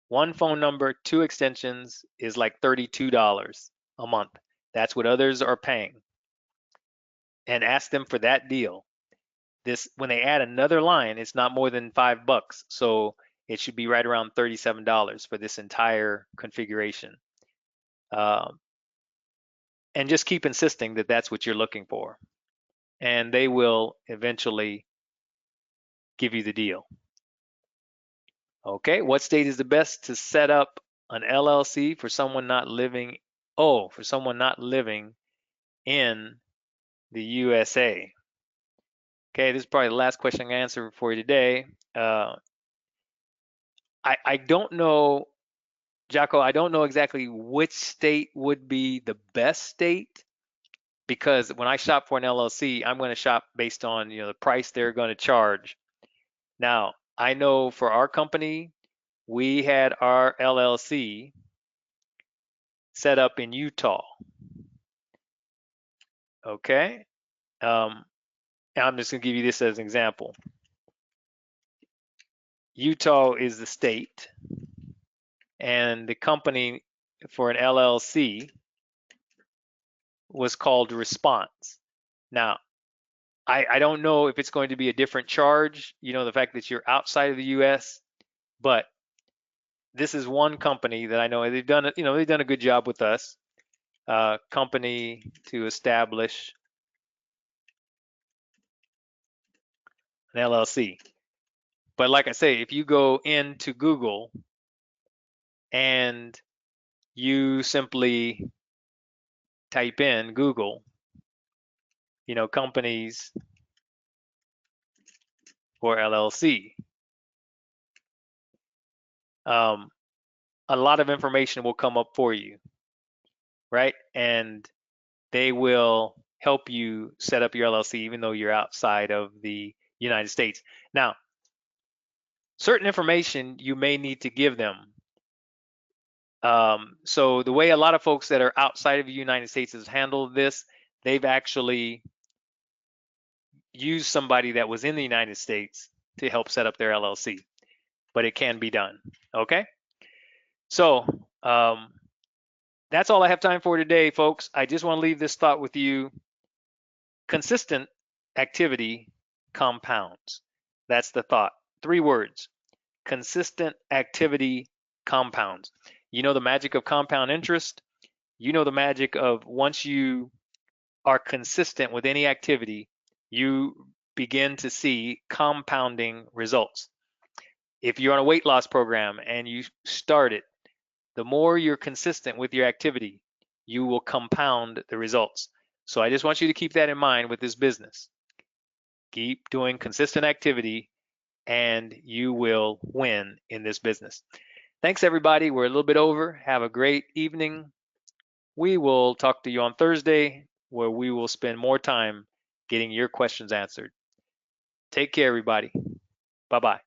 one phone number, two extensions is like $32 a month. That's what others are paying. And ask them for that deal. This when they add another line, it's not more than $5. So it should be right around $37 for this entire configuration. Um, and just keep insisting that that's what you're looking for. And they will eventually give you the deal. Okay, what state is the best to set up an LLC for someone not living? Oh, for someone not living in the USA. Okay, this is probably the last question I'm gonna answer for you today. Uh, I don't know, Jocko, I don't know exactly which state would be the best state because when I shop for an LLC, I'm going to shop based on, the price they're going to charge. Now, I know for our company, we had our LLC set up in Utah. Okay. Um, and I'm just going to give you this as an example. Utah is the state, and the company for an LLC was called Response. Now, I don't know if it's going to be a different charge, the fact that you're outside of the US, but this is one company that I know they've done a good job with us. Company to establish an LLC. But like I say, if you go into Google and you simply type in Google, companies for LLC, um, a lot of information will come up for you, right? And they will help you set up your LLC even though you're outside of the United States. Now, certain information you may need to give them. So the way a lot of folks that are outside of the United States has handled this, they've actually used somebody that was in the United States to help set up their LLC, but it can be done. Okay, so that's all I have time for today, folks. I just want to leave this thought with you. Consistent activity compounds. That's the thought. 3 words. Consistent activity compounds. You know the magic of compound interest. You know the magic of once you are consistent with any activity, you begin to see compounding results. If you're on a weight loss program and you start it, the more you're consistent with your activity, you will compound the results. So I just want you to keep that in mind with this business. Keep doing consistent activity and you will win in this business. Thanks, everybody. We're a little bit over. Have a great evening. We will talk to you on Thursday, where we will spend more time getting your questions answered. Take care, everybody. Bye-bye.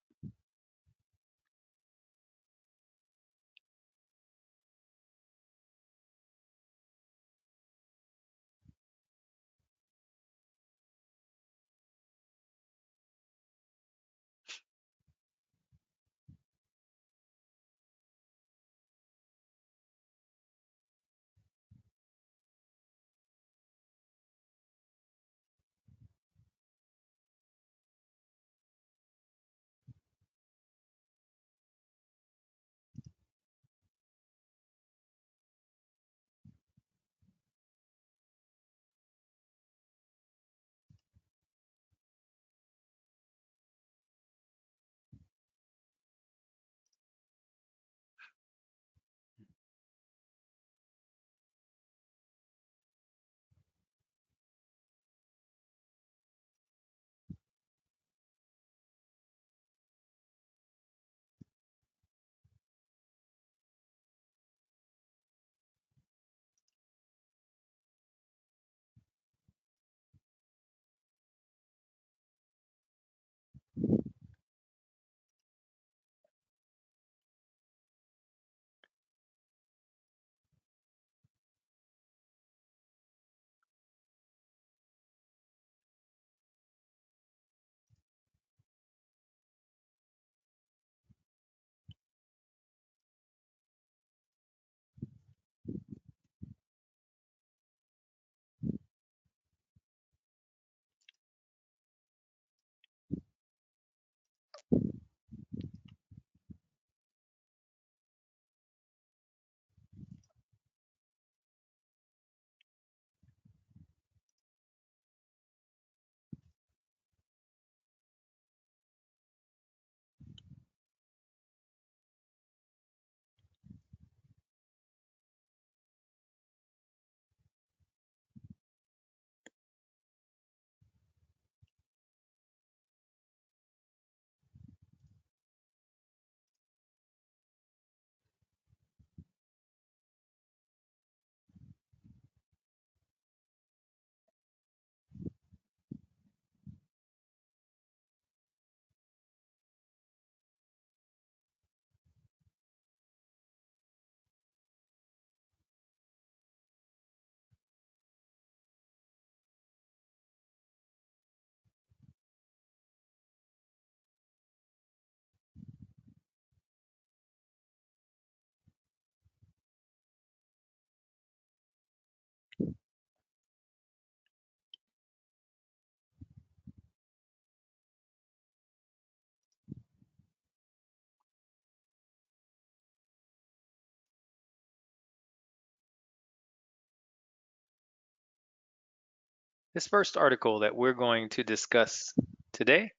This first article that we're going to discuss today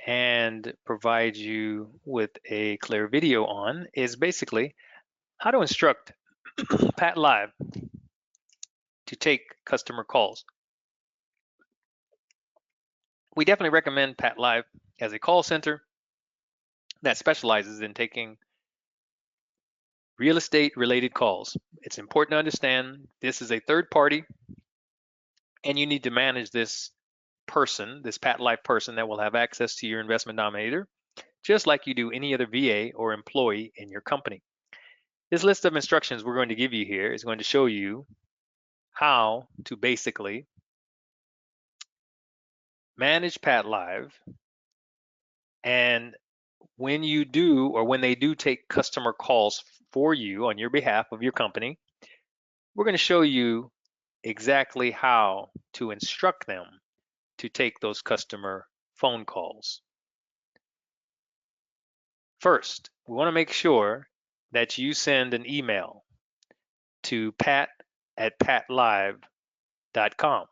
and provide you with a clear video on is basically how to instruct Pat Live to take customer calls. We definitely recommend Pat Live as a call center that specializes in taking real estate related calls. It's important to understand this is a third party and you need to manage this person, this Pat Live person that will have access to your investment dominator, just like you do any other VA or employee in your company. This list of instructions we're going to give you here is going to show you how to basically manage Pat Live, and when you do or when they do take customer calls for you on your behalf of your company, we're going to show you exactly how to instruct them to take those customer phone calls. First, we want to make sure that you send an email to pat@patlive.com.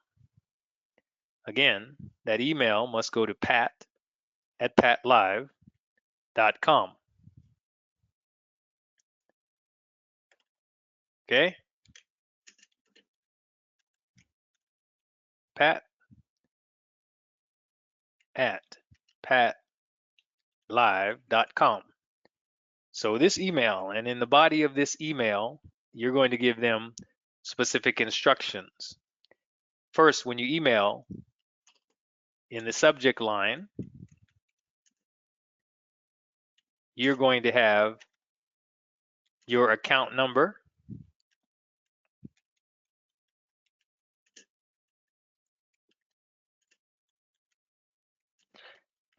Again, that email must go to pat@patlive.com. Okay? pat@patlive.com. So this email, and in the body of this email, you're going to give them specific instructions. First, when you email, in the subject line, you're going to have your account number,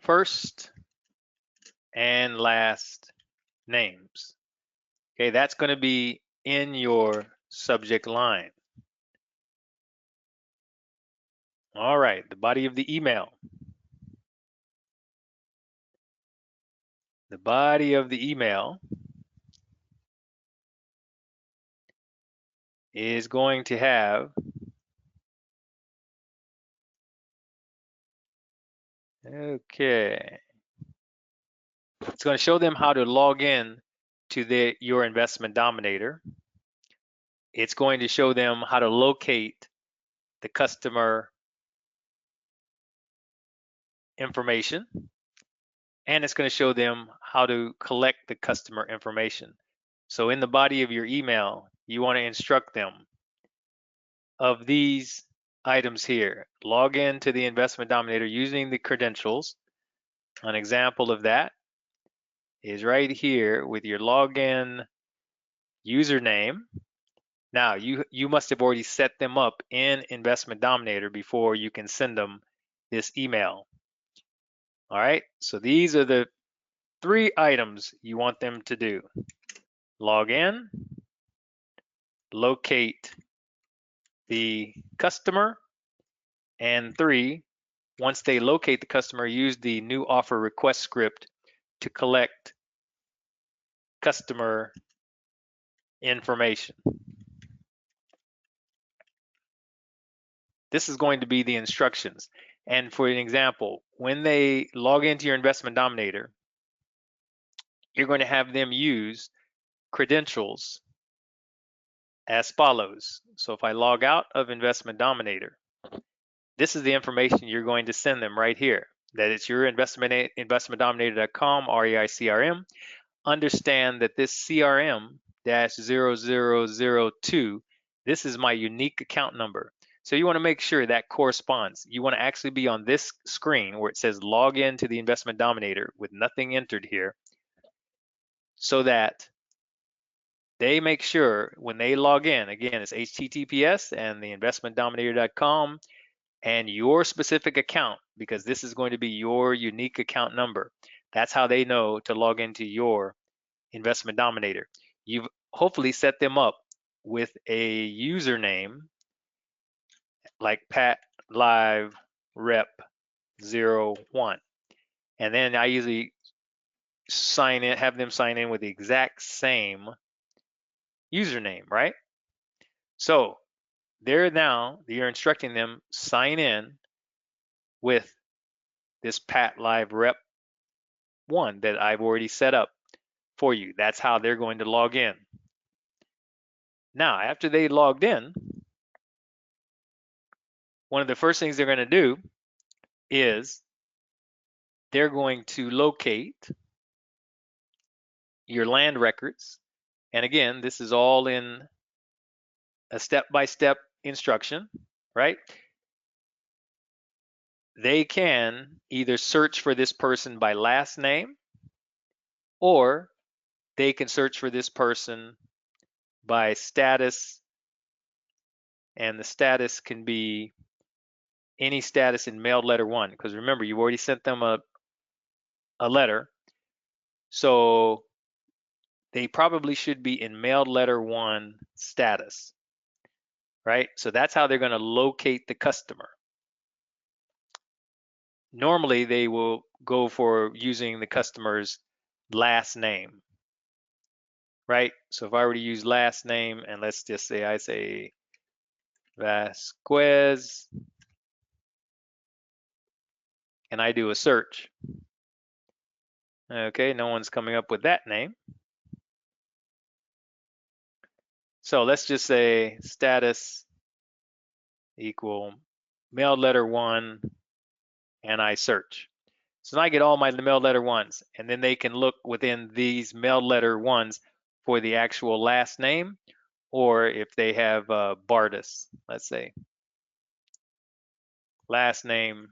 first and last names. Okay, that's going to be in your subject line. All right, the body of the email. The body of the email is going to have, okay, it's going to show them how to log in to your investment dominator. It's going to show them how to locate the customer information, and it's going to show them how to collect the customer information. So in the body of your email, you want to instruct them of these items here. Log in to the Investment Dominator using the credentials. An example of that is right here with your login username. Now, you must have already set them up in Investment Dominator before you can send them this email. All right, so these are the 3 items you want them to do. Log in, locate the customer, and 3, once they locate the customer, use the new offer request script to collect customer information. This is going to be the instructions. And for an example, when they log into your Investment Dominator, you're going to have them use credentials as follows. So if I log out of Investment Dominator, this is the information you're going to send them right here. That it's your investmentdominator.com REICRM. Understand that this CRM-0002, this is my unique account number. So you want to make sure that corresponds. You want to actually be on this screen where it says log in to the Investment Dominator with nothing entered here, so that they make sure when they log in, again, it's HTTPS and the investmentdominator.com and your specific account, because this is going to be your unique account number. That's how they know to log into your Investment Dominator. You've hopefully set them up with a username like Pat Live Rep 01. And then I usually sign in, have them sign in with the exact same username, right? So they're now, you're instructing them sign in with this Pat Live Rep 1 that I've already set up for you. That's how they're going to log in. Now, after they logged in, one of the first things they're going to do is they're going to locate your land records. And again, this is all in a step-by-step instruction, right? They can either search for this person by last name, or they can search for this person by status, and the status can be any status in mailed letter 1, because remember, you already sent them a letter, so they probably should be in mailed letter 1 status, right? So that's how they're going to locate the customer. Normally, they will go for using the customer's last name, right? So if I were to use last name, and let's just say I say Vasquez, and I do a search. Okay, no one's coming up with that name. So let's just say status equal mailed letter 1, and I search. So now I get all my mailed letter 1s, and then they can look within these mailed letter 1s for the actual last name, or if they have Bardis, let's say. Last name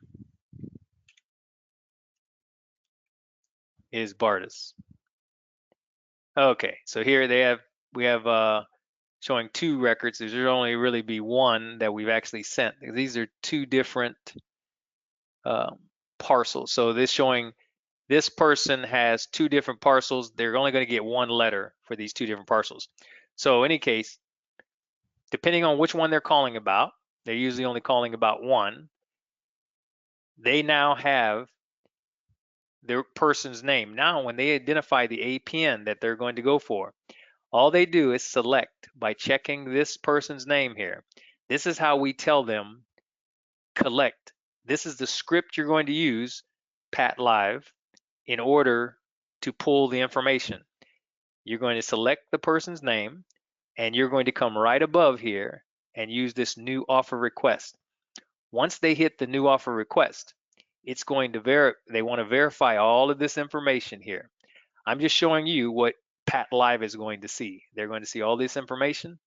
is Bardis. Okay, so here we have showing 2 records. There should only really be 1 that we've actually sent. These are 2 different parcels. So this showing this person has 2 different parcels. They're only going to get 1 letter for these 2 different parcels. So in any case, depending on which one they're calling about, they're usually only calling about 1. They now have their person's name. Now, when they identify the APN that they're going to go for, all they do is select by checking this person's name here. This is how we tell them collect. This is the script you're going to use, Pat Live, in order to pull the information. You're going to select the person's name, and you're going to come right above here and use this new offer request. Once they hit the new offer request, it's going to they want to verify all of this information here. I'm just showing you what Pat Live is going to see. They're going to see all this information.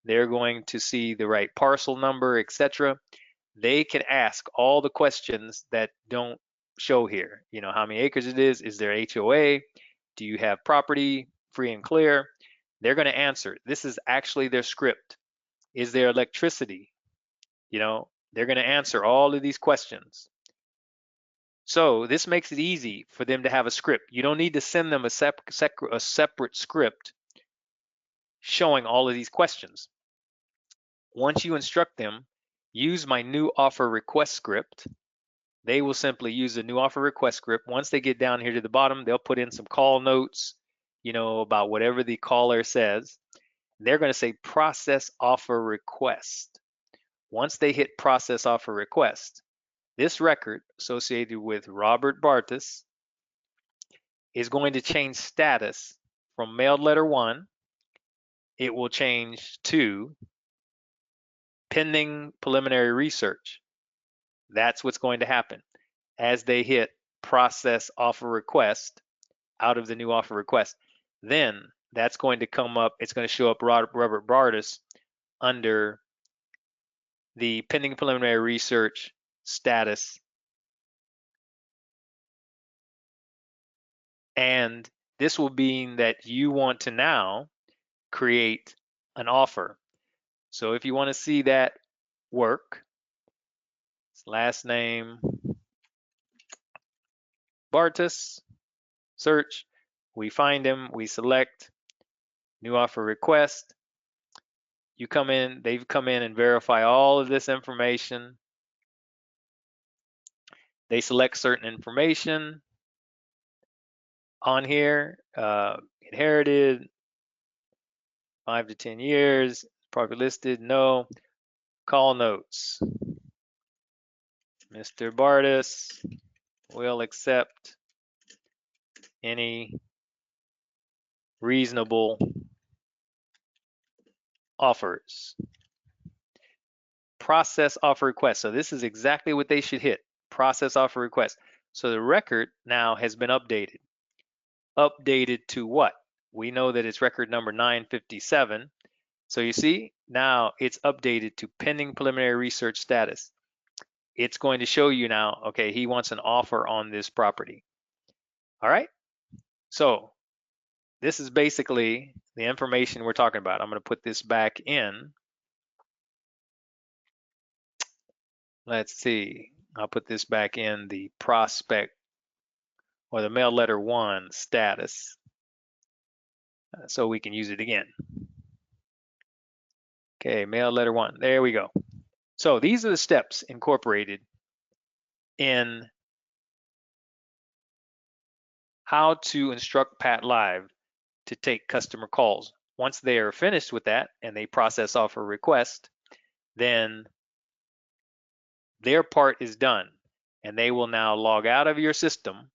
They're going to see the right parcel number, etc. they can ask all the questions that don't show here. You know, how many acres it is there HOA, do you have property free and clear? They're going to answer. This is actually their script. Is there electricity? You know, they're going to answer all of these questions. So this makes it easy for them to have a script. You don't need to send them a separate script showing all of these questions. Once you instruct them, use my new offer request script, they will simply use the new offer request script. Once they get down here to the bottom, they'll put in some call notes, you know, about whatever the caller says. They're going to say process offer request. Once they hit process offer request, this record associated with Robert Bartis is going to change status from mailed letter 1. It will change to pending preliminary research. That's what's going to happen as they hit process offer request out of the new offer request. Then that's going to come up, it's going to show up Robert Bartis under the pending preliminary research status. And this will mean that you want to now create an offer. So if you want to see that work, last name Bartis, search, we find him, we select new offer request. You come in, they've come in and verify all of this information. They select certain information on here, inherited, 5 to 10 years, properly listed, no. Call notes. Mr. Bartis will accept any reasonable offers. Process offer request. So this is exactly what they should hit. Process offer request. So the record now has been updated. Updated to what? We know that it's record number 957. So you see, now it's updated to pending preliminary research status. It's going to show you now, okay, he wants an offer on this property. All right. So this is basically the information we're talking about. I'm going to put this back in. Let's see. I'll put this back in the prospect or the mail letter 1 status so we can use it again. Okay, mail letter 1. There we go. So these are the steps incorporated in how to instruct Pat Live to take customer calls. Once they are finished with that and they process offer request, then their part is done and they will now log out of your system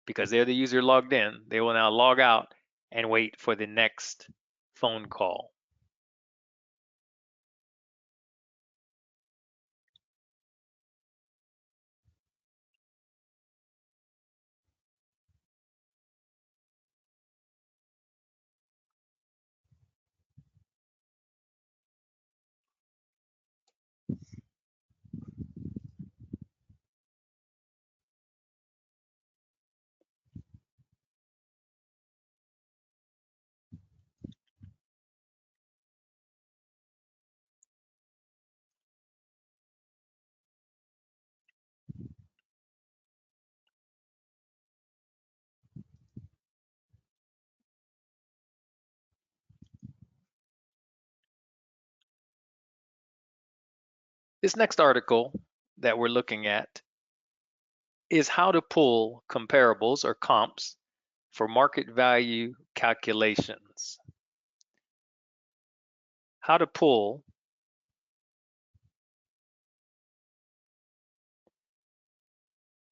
because they're the user logged in. They will now log out and wait for the next phone call. This next article that we're looking at is how to pull comparables or comps for market value calculations. How to pull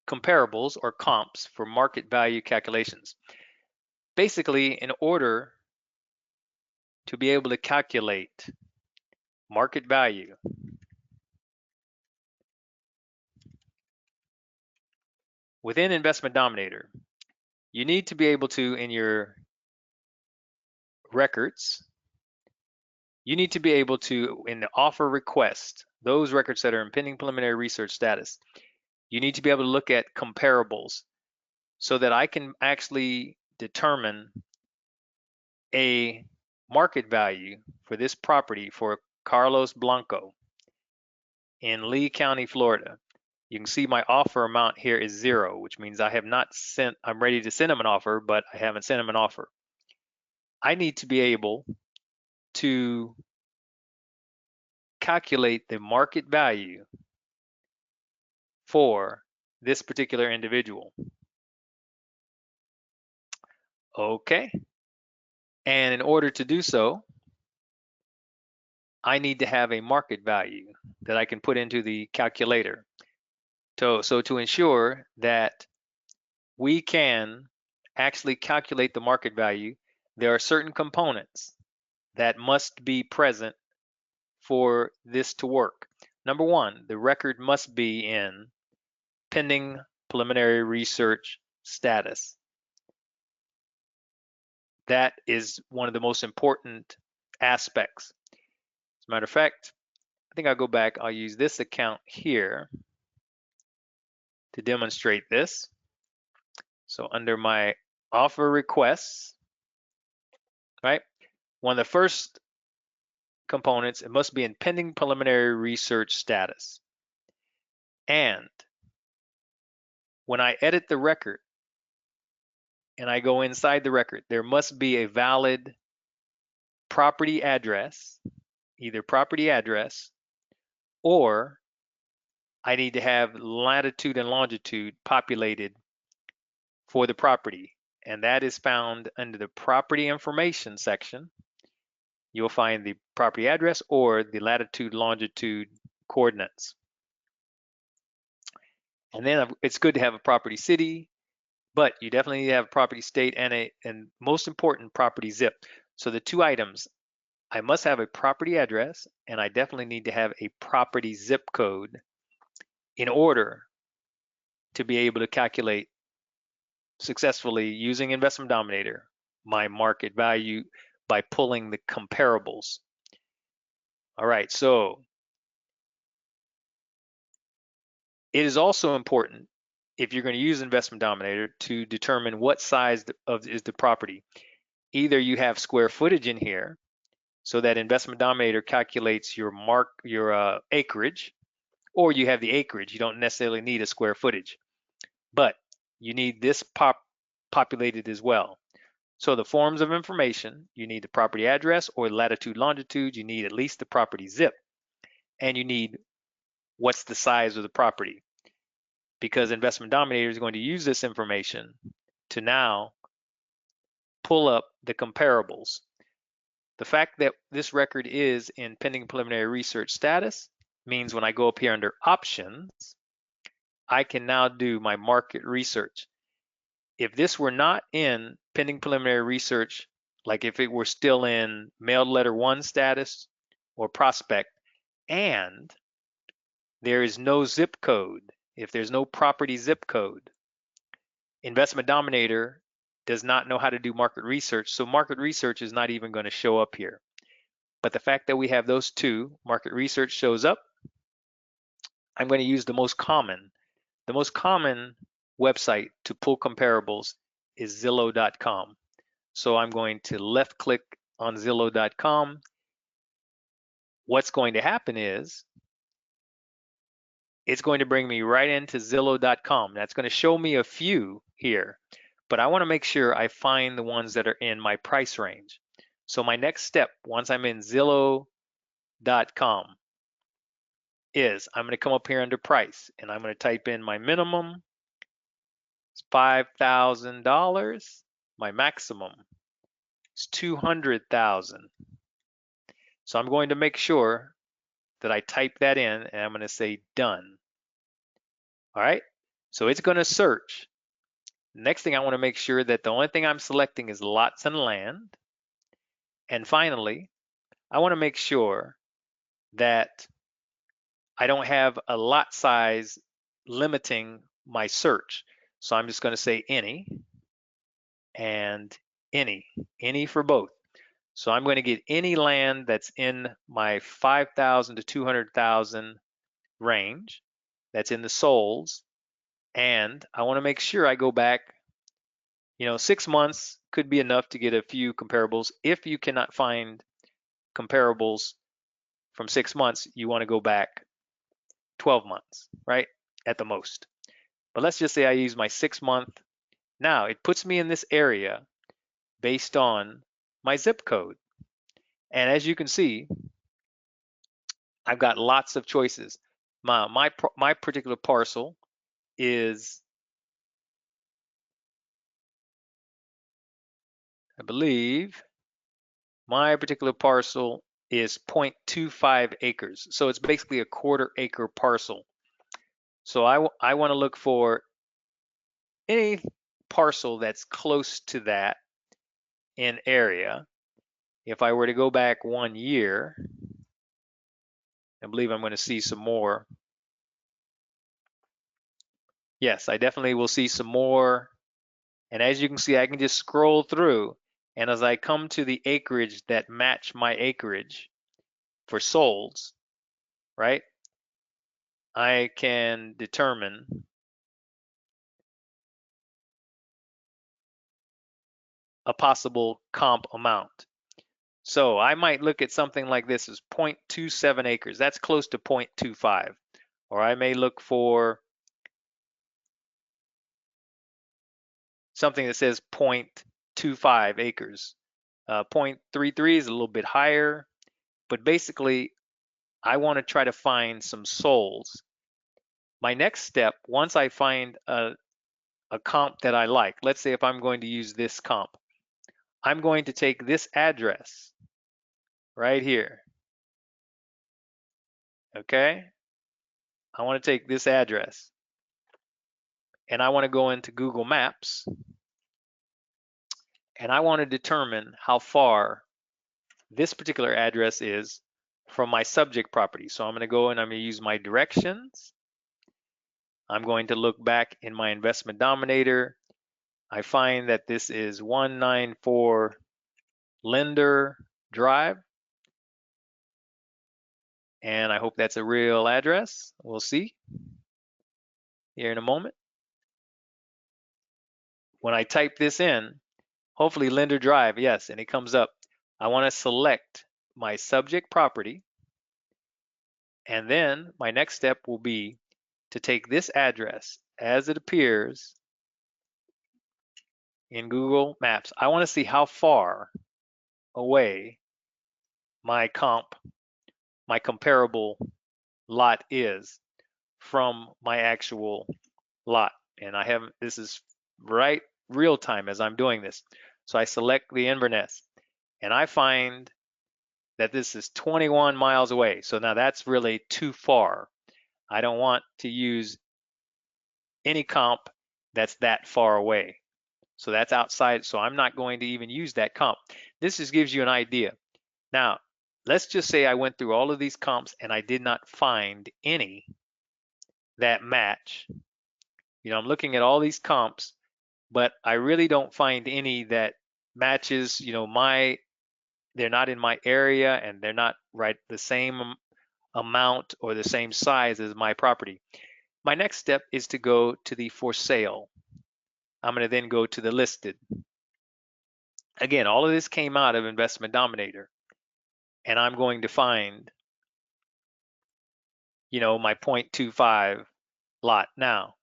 comparables or comps for market value calculations. Basically, in order to be able to calculate market value, within Investment Dominator, you need to be able to, in your records, you need to be able to, in the offer request, those records that are in pending preliminary research status. You need to be able to look at comparables so that I can actually determine a market value for this property for Carlos Blanco in Lee County, Florida. You can see my offer amount here is 0, which means I have not sent, I'm ready to send him an offer, but I haven't sent him an offer. I need to be able to calculate the market value for this particular individual. Okay. And in order to do so, I need to have a market value that I can put into the calculator. So to ensure that we can actually calculate the market value, there are certain components that must be present for this to work. Number one, the record must be in pending preliminary research status. That is one of the most important aspects. As a matter of fact, I think I'll go back, I'll use this account here to demonstrate this. So under my offer requests, right? One of the first components, it must be in pending preliminary research status. And when I edit the record and I go inside the record, there must be a valid property address, either property address or I need to have latitude and longitude populated for the property. And that is found under the property information section. You'll find the property address or the latitude, longitude coordinates. And then it's good to have a property city, but you definitely need to have a property state and most important, property zip. So the two items, I must have a property address and I definitely need to have a property zip code in order to be able to calculate successfully using Investment Dominator my market value by pulling the comparables. All right, so it is also important if you're going to use Investment Dominator to determine what size is the property. Either you have square footage in here so that Investment Dominator calculates your acreage, or you have the acreage. You don't necessarily need a square footage, but you need this populated as well. So the forms of information, you need the property address or latitude, longitude, you need at least the property zip, and you need what's the size of the property, because Investment Dominator is going to use this information to now pull up the comparables. The fact that this record is in pending preliminary research status means when I go up here under options, I can now do my market research. If this were not in pending preliminary research, like if it were still in mailed letter 1 status or prospect, and there is no zip code, if there's no property zip code, Investment Dominator does not know how to do market research, so market research is not even going to show up here. But the fact that we have those two, market research shows up. I'm going to use the most common. The most common website to pull comparables is Zillow.com. So I'm going to left click on Zillow.com. What's going to happen is it's going to bring me right into Zillow.com. That's going to show me a few here, but I want to make sure I find the ones that are in my price range. So my next step, once I'm in Zillow.com, is I'm going to come up here under price and I'm going to type in my minimum, it's $5,000. My maximum is $200,000. So I'm going to make sure that I type that in and I'm going to say done. All right, so it's going to search. Next thing, I want to make sure that the only thing I'm selecting is lots and land. And finally, I want to make sure that I don't have a lot size limiting my search. So I'm just going to say any and any for both. So I'm going to get any land that's in my 5,000 to 200,000 range, that's in the solds, and I want to make sure I go back, 6 months could be enough to get a few comparables. If you cannot find comparables from 6 months, you want to go back 12 months, right? At the most. But let's just say I use my 6 month. Now it puts me in this area based on my zip code. And as you can see, I've got lots of choices. My particular parcel is, I believe, my particular parcel is 0.25 acres. So it's basically a quarter-acre parcel. So I want to look for any parcel that's close to that in area. If I were to go back 1 year, I believe I'm going to see some more. Yes, I definitely will see some more. And as you can see, I can just scroll through. And as I come to the acreage that match my acreage for solds, right, I can determine a possible comp amount. So I might look at something like this as 0.27 acres. That's close to 0.25. Or I may look for something that says 0.25 acres. 0.33 is a little bit higher, but basically I want to try to find some solds. My next step, once I find a comp that I like, let's say if I'm going to use this comp, I'm going to take this address right here, okay? I want to take this address and I want to go into Google Maps and I want to determine how far this particular address is from my subject property. So I'm going to go and I'm going to use my directions. I'm going to look back in my Investment Dominator. I find that this is 194 Linder Drive. And I hope that's a real address. We'll see here in a moment. When I type this in, hopefully Linder Drive, yes, and it comes up. I want to select my subject property. And then my next step will be to take this address as it appears in Google Maps. I want to see how far away my comparable lot is from my actual lot. And I have, this is right real time as I'm doing this. So I select the Inverness and I find that this is 21 miles away. So now that's really too far. I don't want to use any comp that's that far away. So that's outside. So I'm not going to even use that comp. This just gives you an idea. Now, let's just say I went through all of these comps and I did not find any that match. I'm looking at all these comps, but I really don't find any that matches, they're not in my area and they're not right the same amount or the same size as my property. My next step is to go to the for sale. I'm going to then go to the listed. Again, all of this came out of Investment Dominator, and I'm going to find, my 0.25 lot. Now,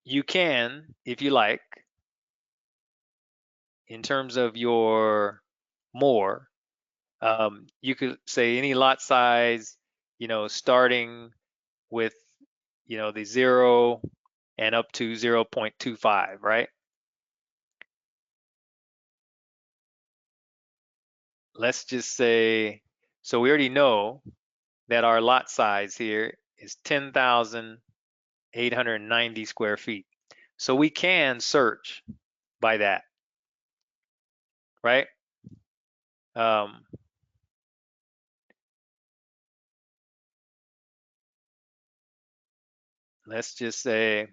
you can, if you like, in terms of your more, you could say any lot size, starting with, the 0 and up to 0.25, right? Let's just say, so we already know that our lot size here is 10,890 square feet. So we can search by that, right? Um, let's just say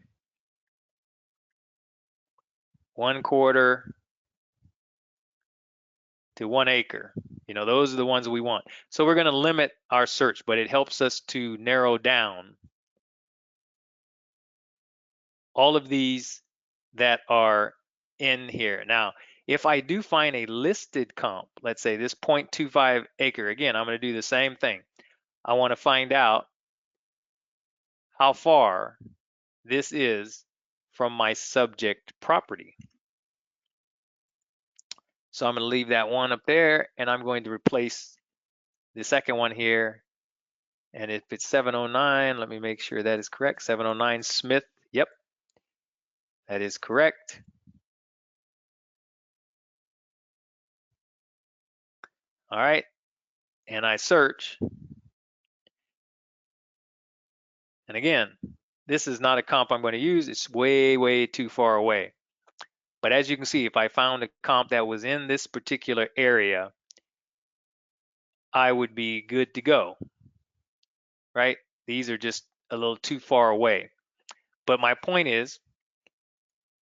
1/4 to 1 acre. Those are the ones we want. So we're going to limit our search, but it helps us to narrow down all of these that are in here. Now, if I do find a listed comp, let's say this 0.25 acre, again, I'm going to do the same thing. I want to find out how far this is from my subject property. So I'm going to leave that one up there, and I'm going to replace the second one here. And if it's 709, let me make sure that is correct. 709 Smith. Yep, that is correct. All right, and I search. And again, this is not a comp I'm going to use. It's way, way too far away. But as you can see, if I found a comp that was in this particular area, I would be good to go, right? These are just a little too far away. But my point is,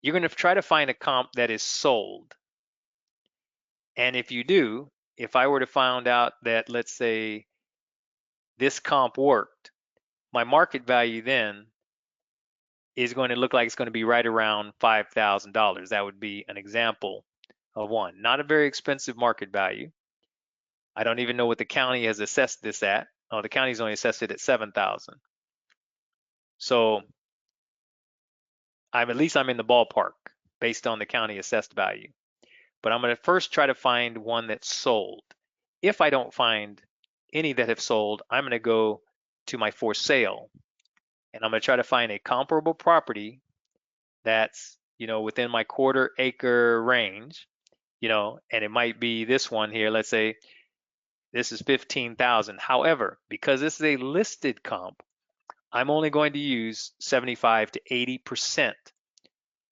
you're going to try to find a comp that is sold. And if you do, if I were to find out that, let's say, this comp worked, my market value then is going to look like it's going to be right around $5,000. That would be an example of one. Not a very expensive market value. I don't even know what the county has assessed this at. Oh, the county's only assessed it at 7,000. So at least I'm in the ballpark based on the county assessed value. But I'm going to first try to find one that's sold. If I don't find any that have sold, I'm going to go to my for sale, and I'm going to try to find a comparable property that's within my quarter acre range, and it might be this one here. Let's say this is 15,000. However, because this is a listed comp, I'm only going to use 75 to 80%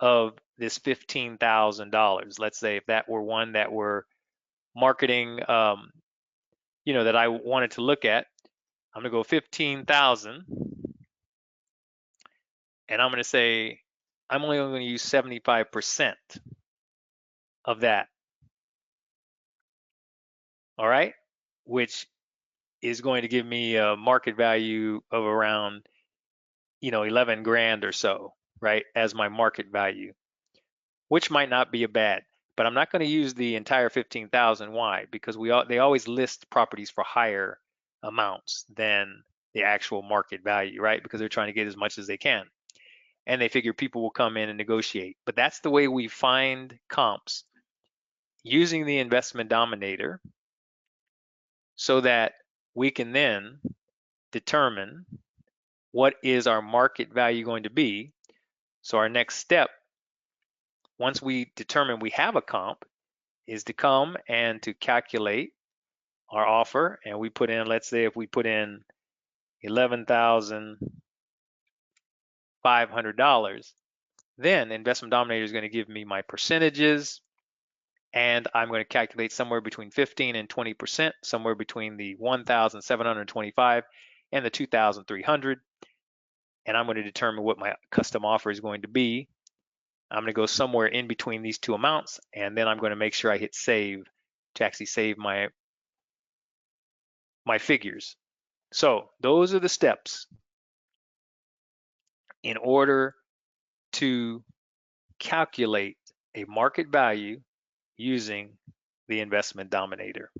of this $15,000. Let's say if that were one that we're marketing, that I wanted to look at, I'm gonna go 15,000, and I'm gonna say I'm only going to use 75% of that. All right, which is going to give me a market value of around 11 grand or so, right, as my market value, which might not be a bad. But I'm not going to use the entire 15,000. Why? Because they always list properties for higher amounts than the actual market value, right? Because they're trying to get as much as they can, and they figure people will come in and negotiate. But that's the way we find comps, using the Investment Dominator, so that we can then determine what is our market value going to be. So our next step, once we determine we have a comp, is to come and to calculate our offer. And we put in, let's say if we put in $11,500, then Investment Dominator is going to give me my percentages, and I'm going to calculate somewhere between 15 and 20%, somewhere between the 1,725 and the 2,300. And I'm going to determine what my custom offer is going to be. I'm going to go somewhere in between these two amounts, and then I'm going to make sure I hit save to actually save my figures. So those are the steps in order to calculate a market value using the Investment Dominator.